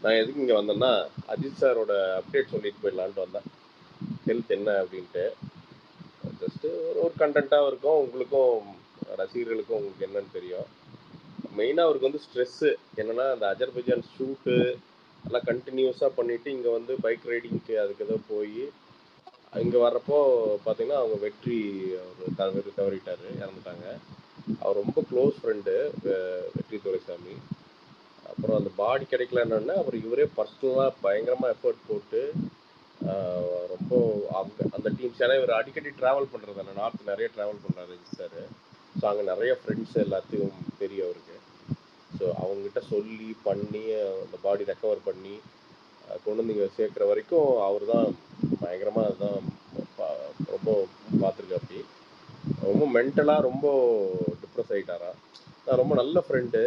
நான் எதுக்கு இங்கே வந்தேன்னா அஜித் சாரோட அப்டேட் சொல்லிட்டு போயிடலான்ட்டு வந்தேன். ஹெல்த் என்ன அப்படின்ட்டு ஜஸ்ட்டு ஒரு கண்டென்ட்டாக இருக்கும், உங்களுக்கும் ரசிகர்களுக்கும் உங்களுக்கு என்னன்னு தெரியும். மெயினாக அவருக்கு வந்து ஸ்ட்ரெஸ்ஸு என்னென்னா அந்த அஜர்பைஜான் ஷூட்டு எல்லாம் கண்டினியூஸாக பண்ணிவிட்டு இங்கே வந்து பைக் ரைடிங்க்கு அதுக்கு ஏதோ போய் இங்கே வர்றப்போ பார்த்தீங்கன்னா அவங்க வெற்றி அவர் தவறிட்டார், இறந்துட்டாங்க. அவர் ரொம்ப க்ளோஸ் ஃப்ரெண்டு வெற்றி துரைசாமி. அப்புறம் அந்த பாடி கிடைக்கலன்னு அப்புறம் இவரே பர்சனலாக பயங்கரமாக எஃபர்ட் போட்டு ரொம்ப அந்த டீம்ஸ் ஏன்னா இவர் அடிக்கடி ட்ராவல் பண்ணுறதான நார்த் நிறைய ட்ராவல் பண்ணுறாரு சார். ஸோ அங்கே நிறைய ஃப்ரெண்ட்ஸ் எல்லாத்தையும் தெரியும் அவருக்கு. ஸோ அவங்ககிட்ட சொல்லி பண்ணி அந்த பாடி ரெக்கவர் பண்ணி கொண்டு வந்து இங்கே சேர்க்குற வரைக்கும் அவர் தான் பயங்கரமாக அதுதான் ரொம்ப பார்த்துருக்காப்பி. ரொம்ப மென்டலாக ரொம்ப டிப்ரெஸ் ஆகிட்டாரா. நான் ரொம்ப நல்ல ஃப்ரெண்டு.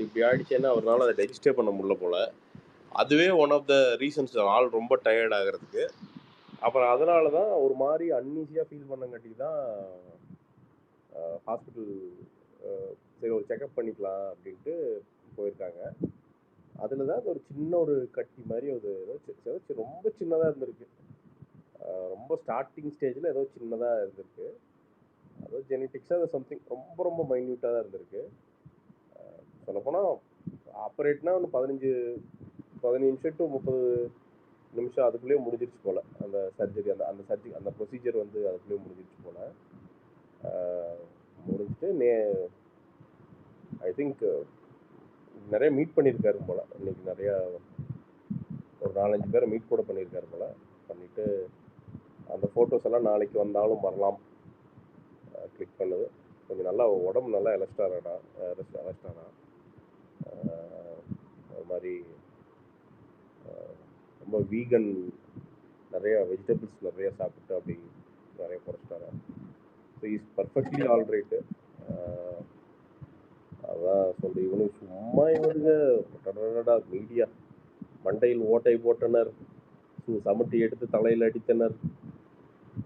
இப்படி ஆயிடுச்சேன்னா அவரால் அதை டைஜஸ்டே பண்ண முடியல போல். அதுவே ஒன் ஆஃப் த ரீசன்ஸ் ஆள் ரொம்ப டயர்ட் ஆகிறதுக்கு. அப்புறம் அதனால தான் ஒரு மாதிரி அன்ஈஸியாக ஃபீல் பண்ணங்காட்டி தான் ஹாஸ்பிட்டல் சரி ஒரு செக்அப் பண்ணிக்கலாம் அப்படின்ட்டு போயிருக்காங்க. அதில் தான் ஒரு சின்ன ஒரு கட்டி மாதிரி ஏதோ ரொம்ப சின்னதாக இருந்திருக்கு. ரொம்ப ஸ்டார்டிங் ஸ்டேஜில் ஏதோ சின்னதாக இருந்திருக்கு. அதோ ஜெனட்டிக்ஸாக அது சம்திங் ரொம்ப ரொம்ப மைன்யூட்டாக தான் இருந்திருக்கு. சொல்லப்போனால் ஆப்ரேட்னா ஒன்று 15 நிமிஷம் டு 30 நிமிஷம் அதுக்குள்ளேயே முடிஞ்சிருச்சு போல். அந்த சர்ஜரி அந்த ப்ரொசீஜர் வந்து அதுக்குள்ளேயே முடிஞ்சிருச்சு போல். முடிஞ்சுட்டு ஐ திங்க் நிறைய மீட் பண்ணியிருக்காரு போல். இன்னைக்கு நிறையா ஒரு 4-5 பேரை மீட் கூட பண்ணியிருக்காரு போல். பண்ணிவிட்டு அந்த ஃபோட்டோஸ் எல்லாம் நாளைக்கு வந்தாலும் வரலாம் கிளிக் பண்ணது. கொஞ்சம் நல்லா உடம்பு நல்லா எலஸ்டாரானா அது மாதிரி ரொம்ப வீகன் நிறைய வெஜிடபிள்ஸ் நிறைய சாப்பிட்டு அப்படி நிறைய குறைச்சிட்டாரா. So is perfectly all right. அதான் சொல்லி இவனுக்கு சும்மா இவனுங்க மீடியா மண்டையில் ஓட்டை போட்டனர், சமட்டி எடுத்து தலையில் அடித்தனர்,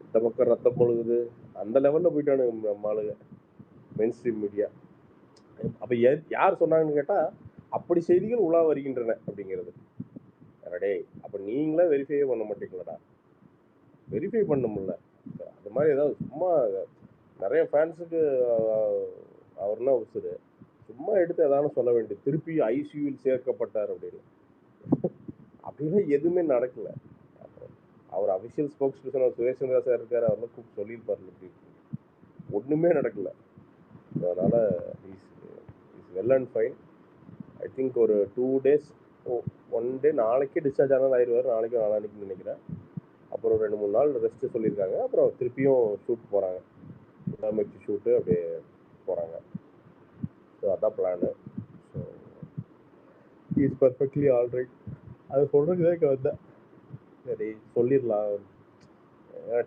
இந்த பக்கம் ரத்தம் பொழுகுது, அந்த லெவலில் போயிட்டானுங்க நம்மளுங்க மெயின் ஸ்ட்ரீம் மீடியா. அப்போ யார் சொன்னாங்கன்னு கேட்டால் அப்படி செய்திகள் உலா வருகின்றன அப்படிங்கிறது. டே அப்போ நீங்களே வெரிஃபையே பண்ண மாட்டீங்களாடா? வெரிஃபை பண்ண முடியல. அது மாதிரி ஏதாவது சும்மா நிறைய ஃபேன்ஸுக்கு அவர்னா உசுரு சும்மா எடுத்து எதாவது சொல்ல வேண்டியது. திருப்பி ஐசியூவில் சேர்க்கப்பட்டார் அப்படின்னு அப்படின்னா எதுவுமே நடக்கல. அவர் official spokesperson Suresh Chandra sir இருக்கார், அவர்லாம் கூப்பிட்டு சொல்லியிருப்பார். இப்படி ஒன்றுமே நடக்கல. அதனால் is well and fine. I think ஒரு 2 days 1 day நாளைக்கே டிஸ்சார்ஜ் ஆனால் ஆயிடுவார். நாளைக்கு நாளானிக்கு நினைக்கிறேன். அப்புறம் 2-3 நாள் ரெஸ்ட்டு சொல்லியிருக்காங்க. அப்புறம் திருப்பியும் ஷூட் போகிறாங்க, விடாமுயற்சி ஷூட்டு அப்படியே போகிறாங்க. ஸோ அதான் plan. So is perfectly all right. அது சொல்கிறதுக்கு தான் இங்கே வந்தேன். சரி சொல்லிடலாம்.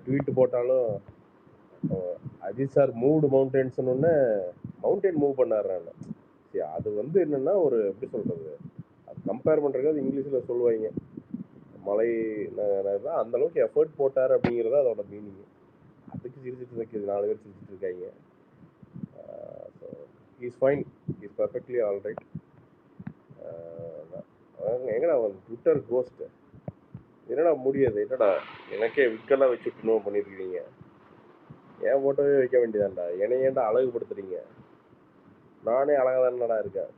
ட்வீட்டு போட்டாலும் அஜித் சார் மூவ்டு மவுண்டெயின்ஸ்னு மவுண்டெயின் மூவ் பண்ணாடுறாங்க. சரி அது வந்து என்னென்னா ஒரு எப்படி சொல்கிறது, அது கம்பேர் பண்ணுறதுக்கு அது இங்கிலீஷில் சொல்லுவாங்க மலை அந்தளவுக்கு எஃபர்ட் போட்டார் அப்படிங்கிறது அதோட மீனிங். அதுக்கு சிரிச்சிட்டு இருக்குது 4 பேர் சிரிச்சிட்டு இருக்காங்க. So is fine, is perfectly all right. எங்கடா ட்விட்டர் கோஸ்ட்டு என்னடா முடியாது, என்னடா எனக்கே விக்கெல்லாம் வச்சுட்டு நோ பண்ணியிருக்கீங்க, ஏன் ஃபோட்டோவே வைக்க வேண்டியதாண்டா, என்னை ஏன்டா அழகுபடுத்துறீங்க, நானே அழகாக தானடா இருக்கேன்.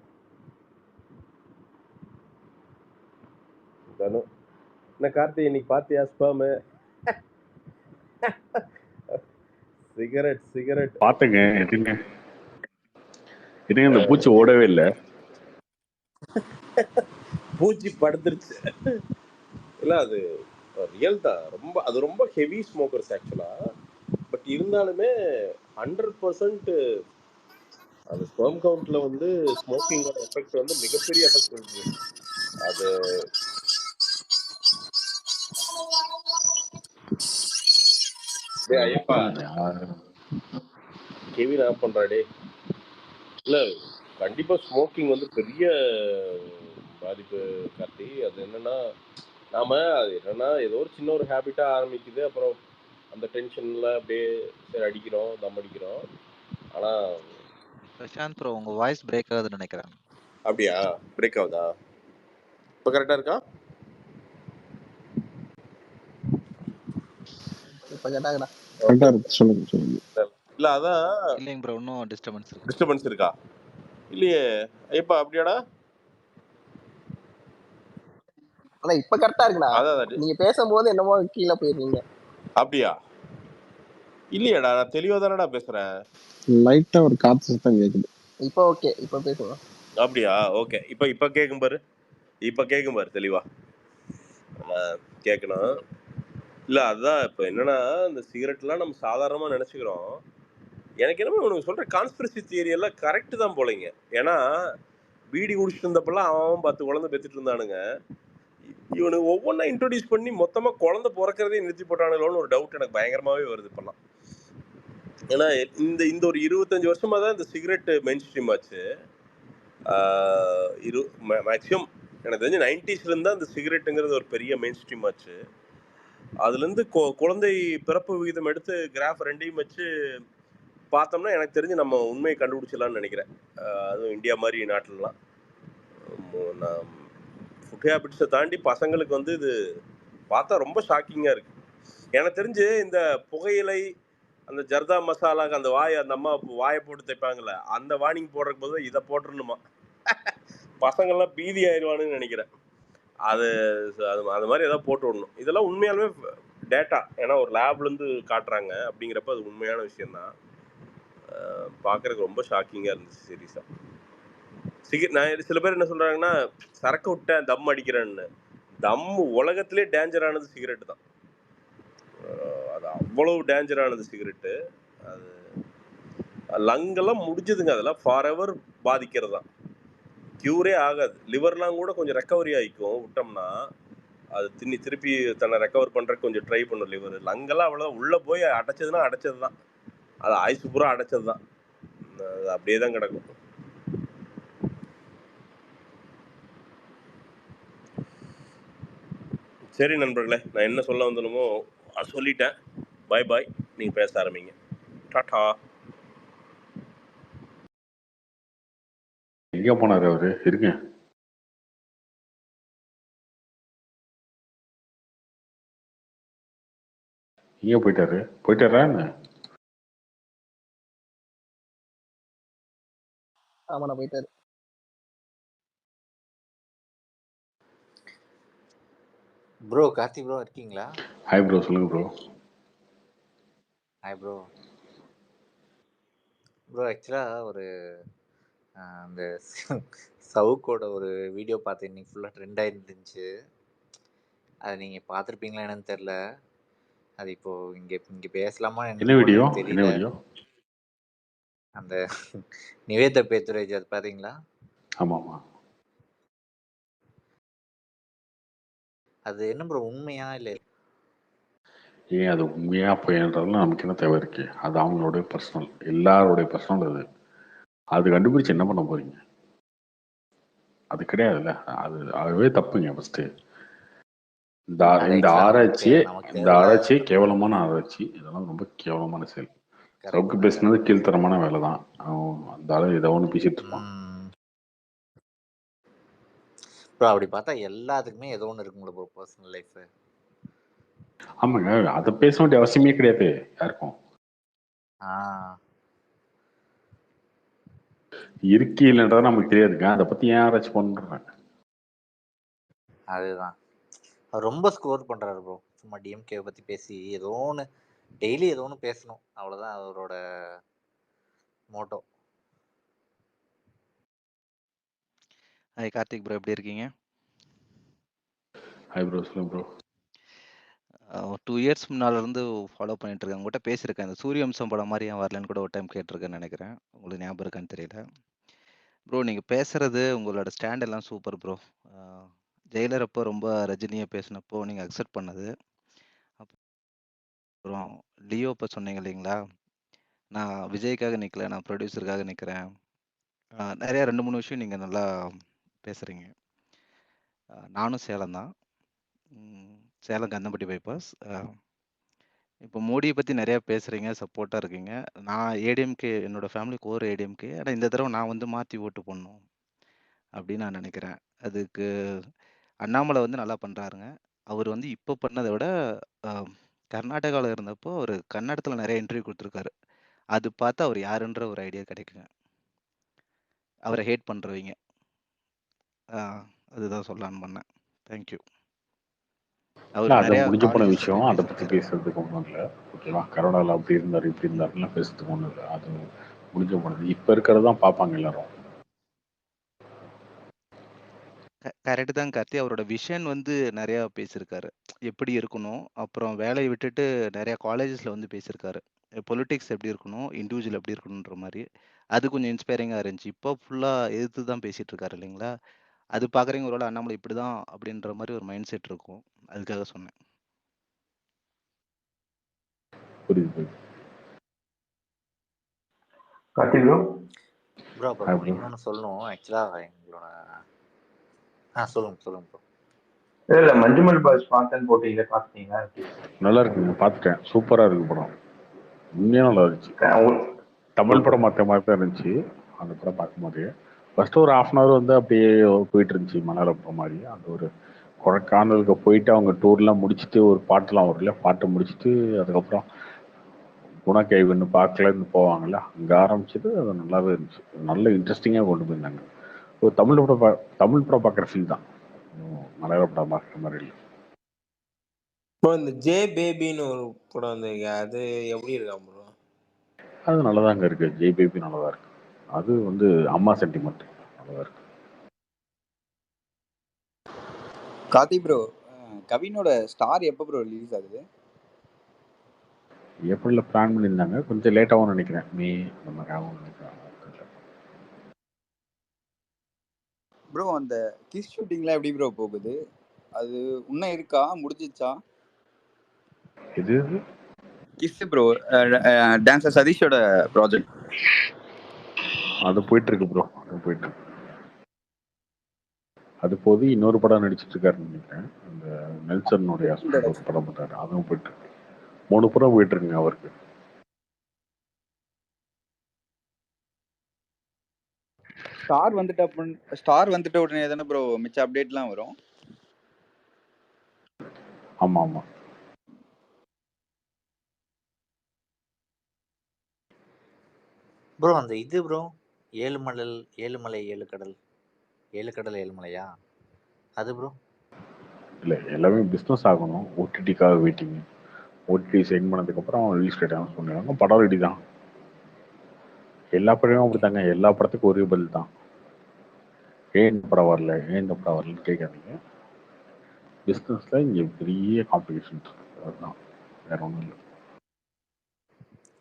என்ன கார்த்தி இன்னைக்கு பார்த்தியா ஸ்பாமு? சிகரெட் பாத்துங்க. இதுங்க இந்த பூச்சி ஓடவே இல்லை. பூச்சி படுத்துருச்சு. இல்லை அது ரியல் தான். அது ரொம்ப ஹெவி ஸ்மோக்கர்ஸ் ஆக்சுவலாக. பட் இருந்தாலுமே 100% அந்த ஸ்பெர்ம் கவுண்ட்ல வந்து ஸ்மோக்கிங்கோட எஃபெக்ட் வந்து மிகப்பெரிய எஃபெக்ட் இருக்கு. அது ஐயப்பா கெவின் ஆஃப் பண்றாடே. இல்ல கண்டிப்பா ஸ்மோக்கிங் வந்து பெரிய பாதிப்பு கார்த்தி. அது என்னன்னா ஏதோ ஒரு சின்ன ஒரு ஹேபிட்டா ஆரம்பிக்குது. அப்புறம் அந்த டென்ஷன்ல அப்படியே சரி அடிக்கிறோம், தம் அடிக்கிறோம். ஆனா பிரசாந்த் ப்ரோ உங்க வாய்ஸ் பிரேக் ஆகுதுன்னு நினைக்கிறேன். அப்படியா? பிரேக் ஆகுதா? இப்போ கரெக்டா இருக்கா? இப்ப கேட்டாங்கடா. கரெக்டா இருக்கு. சொல்லுங்க சொல்லுங்க. இல்ல அதான் இல்லைங்க ப்ரோ, இன்னும் டிஸ்டர்பன்ஸ் இருக்கு. டிஸ்டர்பன்ஸ் இருக்கா? இல்லையே. இப்ப அப்படியாடா? ஆனா இப்ப கரெக்டா இருக்குடா. அதான் நீங்க பேசும்போது என்னமோ கீழே போயிருந்தீங்க. அப்படியா? இல்லையாடா, நான் தெளிவா தானடா பேசுறேன். லைட்டா ஒரு காத்து சத்தம் கேக்குது. இப்ப ஓகே, இப்ப பேசுங்க. அப்படியா? ஓகே. இப்ப கேட்கும் பாரு. இப்ப கேட்கும் பாரு தெளிவா. கேட்கணும். இல்ல அதான் இப்ப என்னன்னா, இந்த சிகரெட்லாம் நம்ம சாதாரணமா நினைச்சுக்கிறோம். எனக்கு என்னமோ உனக்கு சொல்ற கான்ஸ்பிரசி தியரி எல்லாம் கரெக்ட் தான் போலங்க. ஏன்னா பீடி குடிச்சிட்டு இருந்தப்பெல்லாம் அவன் 10 குழந்தை பெத்துட்டு இருந்தானுங்க. இவனுக்கு ஒவ்வொன்றா இன்ட்ரோடியூஸ் பண்ணி மொத்தமா குழந்தை பிறக்கிறதே நிறுத்தி போட்டானுங்களோன்னு ஒரு டவுட் எனக்கு பயங்கரமாவே வருது இப்பெல்லாம். ஏன்னா இந்த இந்த ஒரு 25 வருஷமா தான் இந்த சிகரெட் மெயின் ஸ்ட்ரீம் ஆச்சு. மேக்ஸிமம் எனக்கு தெரிஞ்சு 90ஸ்லேருந்து தான் இந்த சிகரெட்டுங்கிறது ஒரு பெரிய மெயின் ஸ்ட்ரீம் ஆச்சு. அதுலேருந்து குழந்தை பிறப்பு விகிதம் எடுத்து கிராஃப் ரெண்டையும் வச்சு பார்த்தோம்னா எனக்கு தெரிஞ்சு நம்ம உண்மையை கண்டுபிடிச்சிடலாம்னு நினைக்கிறேன். அதுவும் இந்தியா மாதிரி நாட்டிலலாம் ஃபுட் ஹேபிட்ஸை தாண்டி பசங்களுக்கு வந்து இது பார்த்தா ரொம்ப ஷாக்கிங்காக இருக்குது. எனக்கு தெரிஞ்சு இந்த புகையிலை, அந்த ஜர்தா மசாலாக்கு அந்த அந்த அம்மா வாயை போட்டு தைப்பாங்கல்ல, அந்த வார்னிங் போடுறதுக்கு போது இதை போட்டுருணுமா. பசங்கள்லாம் பீதி ஆயிடுவானுன்னு நினைக்கிறேன். அது அது மாதிரி ஏதாவது போட்டு விடணும். இதெல்லாம் உண்மையாலுமே டேட்டா, ஏன்னா ஒரு லேப்லேருந்து காட்டுறாங்க அப்படிங்கிறப்ப அது உண்மையான விஷயம்தான். பார்க்குறதுக்கு ரொம்ப ஷாக்கிங்காக இருந்துச்சு சீரியஸாக. நான் சில பேர் என்ன சொல்கிறாங்கன்னா, சரக்கு விட்டேன் தம் அடிக்கிறேன்னு. தம் உலகத்திலே டேஞ்சரானது சிகரெட்டு தான். அது அவ்வளவு டேஞ்சரானது சிகரெட்டு. அது லங்கெல்லாம் முடிஞ்சதுங்க. அதெல்லாம் ஃபார் எவர் பாதிக்கிறது தான். க்யூரே ஆகாது. லிவர்லாம் கூட கொஞ்சம் ரெக்கவரி ஆகிக்கும் விட்டோம்னா. அது திருப்பி தன்னை ரெக்கவர் பண்ணுறதுக்கு கொஞ்சம் ட்ரை பண்ணும் லிவர். லங்கெல்லாம் அவ்வளோதான். உள்ளே போய் அடைச்சதுன்னா அடைச்சது தான். அது ஆயுசு பூரா அடைச்சது தான். அது அப்படியே தான் கிடக்கும். சரி நண்பர்களே, நான் என்ன சொல்ல வந்தனுமோ சொல்லிட்டேன். பாய் பாய். நீங்கள் பேச ஆரம்பிங்க. டாடா. எங்க போனாரு அவரு? இருங்க. எங்க போயிட்டாரா என்ன? ஆமாண்ணா போயிட்டாரு. ப்ரோ கார்த்தி ப்ரோ இருக்கீங்களா? ஹாய் ப்ரோ, சொல்லுங்க ப்ரோ. Hi bro. ப்ரோ ஆக்சுவலாக ஒரு அந்த சவுக்கோட ஒரு வீடியோ பார்த்தேன், இன்னைக்கு ஃபுல்லாக ட்ரெண்ட் ஆகிருந்துச்சு. அதை நீங்கள் பார்த்துருப்பீங்களா என்னன்னு தெரில. அது இப்போது இங்கே பேசலாமா என்ன வீடியோ? என்னன்னு தெரியல. அந்த நிவேதா பேத்துரேஜ் அது பார்த்தீங்களா? ஆமாம் ஆமாம். அது என்ன ப்ரோ உண்மையா இல்லை? ஏன் அது உண்மையா போயின்றதுலாம் நமக்கு என்ன தேவை இருக்கு? அது அவங்களுடைய பர்சனல், எல்லாருடைய பர்சனல். அது கண்டுபிடிச்சு என்ன பண்ண போறீங்க? அது கிடையாதுல்ல. அதுவே தப்புங்க. ஃபர்ஸ்ட் இந்த ஆராய்ச்சியே கேவலமான ஆராய்ச்சி. இதெல்லாம் ரொம்ப கேவலமான செயல். சவுக்கு பேசினது கீழ்த்தரமான வேலை தான். அந்த ஆளு இதை ஒன்று பேசிட்டு இருப்பான். அப்படி பார்த்தா எல்லாத்துக்குமே ஏதோ ஒன்று இருக்குங்களா ப்ரோ பர்சனல் லைஃப்? ஆமாங்க, அதை பேச வேண்டிய அவசியமே கிடையாது யாருக்கும். இருக்கு இல்லைன்றத நமக்கு தெரியாதுங்க. அதை பத்தி ஏன் ஆராய்ச்சி பண்றாங்க? அதுதான் ரொம்ப ஸ்கோர் பண்றாரு ப்ரோ. சும்மா டிஎம்கே பத்தி பேசி ஏதோ ஒன்று டெய்லி ஏதோ ஒன்று பேசணும், அவ்வளோதான் அவரோட மோட்டோ. ஹாய் கார்த்திக் ப்ரோ, எப்படி இருக்கீங்க? ஹாய் ப்ரோ, சொல்லுங்க ப்ரோ. 2 இயர்ஸ் முன்னாலேருந்து ஃபாலோ பண்ணிட்டு இருக்கேன். உங்கள்கிட்ட பேசியிருக்கேன். இந்த சூரியவம்சம் படம் மாதிரி ஏன் வரலன்னு கூட ஒரு டைம் கேட்டிருக்கேன்னு நினைக்கிறேன். உங்களுக்கு ஞாபகம் இருக்கான்னு தெரியல. ப்ரோ நீங்கள் பேசுகிறது, உங்களோட ஸ்டாண்ட் எல்லாம் சூப்பர் ப்ரோ. ஜெயிலர் அப்போ ரொம்ப ரஜினியை பேசினப்போ நீங்கள் அக்செப்ட் பண்ணது. அப்புறம் லியோ இப்போ சொன்னீங்க இல்லைங்களா, நான் விஜய்க்காக நிற்கல, நான் ப்ரொடியூசருக்காக நிற்கிறேன். நிறையா 2-3 விஷயம் நீங்கள் நல்லா பேசுகிறீங்க. நானும் சேலம் தான், சேலம் கந்தம்பட்டி பைபாஸ். இப்போ மோடியை பற்றி நிறையா பேசுகிறீங்க, சப்போர்ட்டாக இருக்கீங்க. நான் ஏடிஎம்கே, என்னோட ஃபேமிலி கோர் ஏடிஎம்கே. ஆனால் இந்த தடவை நான் வந்து மாற்றி ஓட்டு போடணும் அப்படின்னு நான் நினைக்கிறேன். அதுக்கு அண்ணாமலை வந்து நல்லா பண்றாருங்க. அவர் வந்து இப்போ பண்ணதை விட கர்நாடகாவில் இருந்தப்போ ஒரு கன்னடத்தில் நிறைய இன்டர்வியூ கொடுத்துருக்காரு. அது பார்த்து அவர் யாருன்ற ஒரு ஐடியா கிடைக்குங்க. அவரை ஹேட் பண்ணுறவங்க அதுதான் சொல்லலான்னு பண்ணேன். தேங்க்யூ. அவர் அது நிறைய முடிஞ்ச போன காலேஜஸ்ல விஷயம், போய் அதை பற்றி பேசியிருக்காரு. பேசுறதுக்கு ஒன்றும் இல்லை. ஓகேவா, கரோனாவில் அப்படி இருந்தார் இப்படி இருந்தாருலாம் பேசுறதுக்கு ஒன்றும் இல்லை. அது முடிஞ்ச போனது. இப்போ இருக்கிறது தான் பார்ப்பாங்க எல்லாரும். கரெக்டு தான் கார்த்தி. அவரோட விஷன் வந்து நிறையா பேசியிருக்காரு, எப்படி இருக்கணும். அப்புறம் வேலையை விட்டுட்டு நிறையா காலேஜஸில் வந்து பேசியிருக்காரு, பொலிட்டிக்ஸ் எப்படி இருக்கணும், இண்டிவிஜுவல் எப்படி இருக்கணுன்ற மாதிரி. அது கொஞ்சம் இன்ஸ்பைரிங்காக இருந்துச்சு. இப்போ ஃபுல்லாக எதிர்த்து தான் பேசிகிட்டு இருக்காரு இல்லைங்களா. அது பார்க்குறீங்க, ஒரு வேளை அண்ணாமலை இப்படி தான் அப்படின்ற மாதிரி ஒரு மைண்ட் செட் இருக்கும். அதுக்காக சொன்னேன். புரியுது. கார்த்தி ப்ரோ ப்ரோ அப்புறம் இன்னொன்று சொல்லணும் ஆக்சுவலாக எங்களோட சொல்லுங்க ப்ரோ. இல்லை மஞ்சுமல் பாய்ஸ் பார்த்தேன்னு போட்டீங்க, பார்த்துட்டீங்களா? நல்லா இருக்குங்க, பார்த்துட்டேன். சூப்பராக இருக்கு படம். உண்மையாக நல்லா இருந்துச்சு. தமிழ் படம் மற்ற மாதிரி தான் இருந்துச்சு. அந்த படம் பார்க்கும்போது ஃபர்ஸ்ட் ஒரு 1/2 hour வந்து அப்படியே போயிட்டு இருந்துச்சு மலையாளம் படம் மாதிரி. அந்த ஒரு கொடைக்கானலுக்கு போயிட்டு அவங்க டூர்லாம் முடிச்சுட்டு ஒரு பாட்டுலாம் வரல, பாட்டை முடிச்சுட்டு அதுக்கப்புறம் குணக்கைவன்னு பார்க்கலன்னு போவாங்கல்ல, அங்கே ஆரம்பிச்சது. அது நல்லாவே இருந்துச்சு. நல்ல இன்ட்ரெஸ்டிங்காக கொண்டு போயிருந்தாங்க. ஒரு தமிழ் படம் பார்க்குற ஃபீல் தான், மலையாள படம் பார்க்குற மாதிரி இல்லை. ப்ரோ இந்த ஜே பேபின்னு ஒரு படம் வந்து அது எப்படி இருக்கா ப்ரோ? அது நல்லதாங்க இருக்கு. ஜெய் பேபி நல்லதா இருக்கு. அது வந்து அம்மா சென்டிமெண்ட் நல்லதா இருக்கு. கார்த்தி ப்ரோ, கவினோட ஸ்டார் எப்போ ப்ரோ ரிலீஸ் ஆகுது? ஏப்ரலில் பிளான் பண்ணியிருந்தாங்க, கொஞ்சம் லேட்டாகவும் நினைக்கிறேன். மே அந்த மாதிரி ஆகும் நினைக்கிறேன். ப்ரோ அந்த கிஸ் ஷூட்டிங்லாம் எப்படி ப்ரோ போகுது? அது இன்னும் இருக்கா, முடிஞ்சிச்சா? இது கிஸ் ப்ரோ, டான்சர் சதீஷோட ப்ராஜெக்ட் அது போயிட்டு இருக்கு ப்ரோ. அது போயிட்டு இருக்கு. அது போது இன்னொரு படம் நடிச்சிட்டு இருக்காருன்னு நினைக்கிறேன். அந்த நெல்சனுடைய ஹஸ்பண்ட் ஒரு படம் பண்றாரு, அதுவும் போயிட்டு இருக்கு. 3 படம் போயிட்டு இருக்குங்க அவருக்கு. ஸ்டார் வந்துட்ட உடனே தானே ப்ரோ மிச்ச அப்டேட்லாம் வரும்? ஆமா ஆமா. ப்ரோ அந்த இது ப்ரோ ஏழுமலை 7 கடல் 7 கடல் 7 மலையா அது ப்ரோ? இல்லை, எல்லாமே பிஸ்னஸ் ஆகணும். ஓடிடிக்காக வெயிட்டிங். ஓடிடி சைன் பண்ணதுக்கப்புறம் ரிலீஸ் டேட் அனௌன்ஸ் பண்ணிடுவாங்க. படம் ரெடி தான். எல்லா படமும் அப்படித்தாங்க. எல்லா படத்துக்கும் ஒரே பதில் தான், ஏன் இந்த படம் வரல, ஏன் இந்த படம் வரலன்னு கேட்காதீங்க. பிஸ்னஸில் இங்கே பெரிய காம்படிஷன் இருக்கு, அதுதான், வேற ஒன்றும் இல்லை.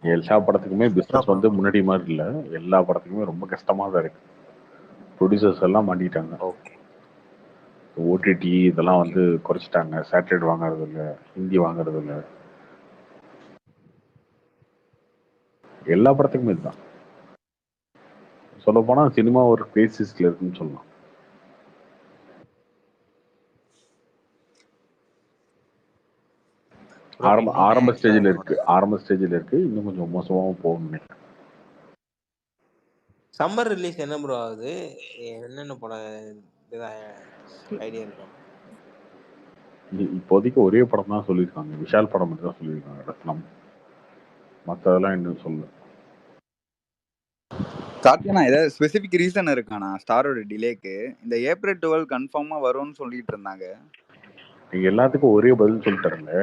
எல்லா படத்துக்குமே பிஸ்னஸ் வந்து முன்னாடி மாதிரி இல்லை. எல்லா படத்துக்குமே ரொம்ப கஷ்டமாக தான் இருக்கு. ப்ரொடியூசர்ஸ் எல்லாம் மாட்டிட்டாங்க. ஓடிடி இதெல்லாம் வந்து குறைச்சிட்டாங்க. சேட்டலைட் வாங்குறது இல்லை, ஹிந்தி வாங்குறது இல்லை. எல்லா படத்துக்குமே இதுதான். சொல்ல போனா சினிமா ஒரு கிரைசிஸ்ல இருக்குன்னு சொல்லலாம். ஆரம்ப ஸ்டேஜில் இருக்கு. இன்னும் கொஞ்சம் மோசமாகவும் போகும் நினைக்கிறேன். சம்மர் ரிலீஸ் என்ன ப்ரோ ஆகுது? என்னென்ன படம் ஐடியா இருக்கா? இப்போதைக்கு ஒரே படம் தான் சொல்லியிருக்காங்க. விஷால் படம் மட்டும் தான் சொல்லியிருக்காங்க, ரத்னம். மற்றதெல்லாம் இன்னும் சொல்லல. கார்த்தினா ஏதாவது ஸ்பெசிபிக் ரீசன் இருக்கானா ஸ்டாரோட டிலேக்கு? இந்த ஏப்ரல் 12 கன்ஃபார்மா வரும்னு சொல்லிட்டு இருந்தாங்க. நீங்க எல்லாத்துக்கும் ஒரே பதில் சொல்லிட்டாருங்க,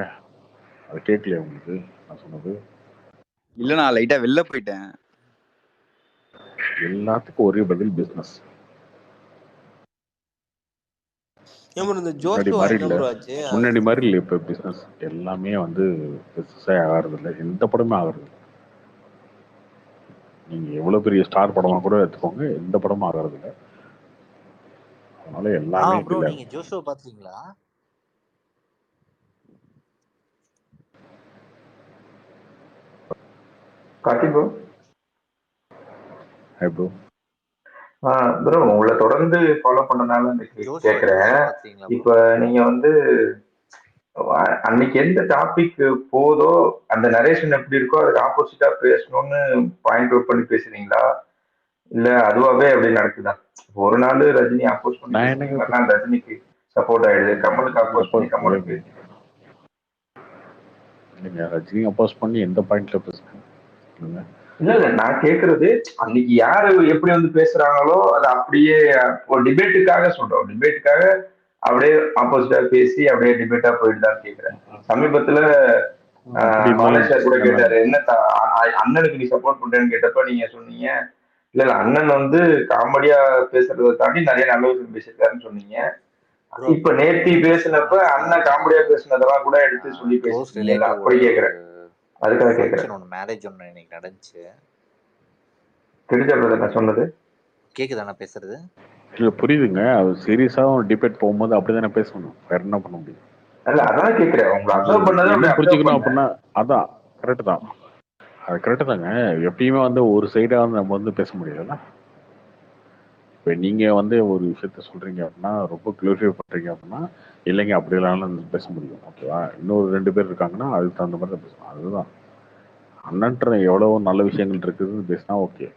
அது கேட்கலையா உங்களுக்கு நான் சொன்னது? இல்ல, நான் லைட்டா வெளில போயிட்டேன். எல்லாத்துக்கும் ஒரே பதில் பிசினஸ். முன்னாடி மாதிரி இல்லை இப்ப பிசினஸ். எல்லாமே வந்து பிசினஸே ஆகிறது இல்லை. எந்த படமே ஆகிறது இல்லை. நீங்க எவ்வளவு பெரிய ஸ்டார் படமா கூட எடுத்துக்கோங்க, எந்த படமும் ஆகிறது இல்லை. அதனால எல்லாமே ப்ரோ நீங்க ஜோஷோ பாத்தீங்களா? Karthi bro. Hi bro. Bro உங்களை தொடர்ந்து ஃபாலோ பண்ணனால கேட்குறேன். இப்போ நீங்க வந்து அன்னைக்கு எந்த டாபிக் போதோ அந்த நரேஷன் எப்படி இருக்கோ அதுக்கு ஆப்போசிட்டா பேசணும்னு பாயிண்ட் அவுட் பண்ணி பேசுறீங்களா, இல்ல அதுவாவே அப்படி நடக்குதா? ஒரு நாள் ரஜினி அப்போஸ் பண்ணி, ரஜினிக்கு சப்போர்ட் ஆயிடுது. கமலுக்கு அப்போஸ் பண்ணி கமல் பேசி நீங்க ரஜினி அப்போஸ் பண்ணி எந்த பாயிண்ட்ல பேசுறீங்க? இல்ல நான் கேக்குறது அன்னைக்கு யாரு எப்படி வந்து பேசுறாங்களோ அது அப்படியே ஒரு டிபேட்டுக்காக சொல்றோம். டிபேட்டுக்காக அப்படியே ஆப்போசிட்டா பேசி அப்படியே டிபேட்டா போயிட்டுதான் கேக்குறேன். சமீபத்துல பாலேஷா கூட கேட்டாரு, என்ன அண்ணனுக்கு நீ சப்போர்ட் பண்றேன்னு கேட்டப்ப நீங்க சொன்னீங்க இல்ல அண்ணன் வந்து காமெடியா பேசுறதை தாண்டி நிறைய நல்ல விஷயம் பேசியிருக்காருன்னு சொன்னீங்க. இப்ப நேத்தி பேசினப்ப அண்ணன் காமெடியா பேசினதெல்லாம் கூட எடுத்து சொல்லி பேசுறீங்க. அப்படி கேக்குறேன், அதுக்காக கேக்குறேன். மேரேஜ் ஒன்று இன்னைக்கு நடந்துச்சு. தெரிஞ்ச பிரதர் நான் சொன்னது கேக்குதா நான் பேசுறது? இல்ல புரியுதுங்க. அது சீரியஸாவும் டிபேட் போகும்போது அப்படிதானே பேசணும், வேற என்ன பண்ண முடியும்? இல்ல அதான் கேக்குறேன், உங்களை அப்சர்வ் பண்ணதை என்ன புரிஞ்சுக்கணும் அப்படின்னா அதான் கரெக்ட் தான். அது கரெக்டு தாங்க. எப்பயுமே வந்து ஒரு சைடா வந்து நம்ம வந்து பேச முடியாதுல்ல. இப்போ நீங்க வந்து ஒரு விஷயத்த சொல்றீங்க அப்படின்னா, ரொம்ப க்ளோரிஃபை பண்றீங்க அப்படின்னா, இல்லைங்க அப்படி இல்லாமல் பேச முடியும். ஓகேவா? இன்னொரு 2 பேர் இருக்காங்கன்னா அதுக்கு தகுந்த மாதிரி தான் பேசணும். அதுதான் அண்ணன்ற எவ்வளவோ நல்ல விஷயங்கள் இருக்குதுன்னு பேசினா ஓகே.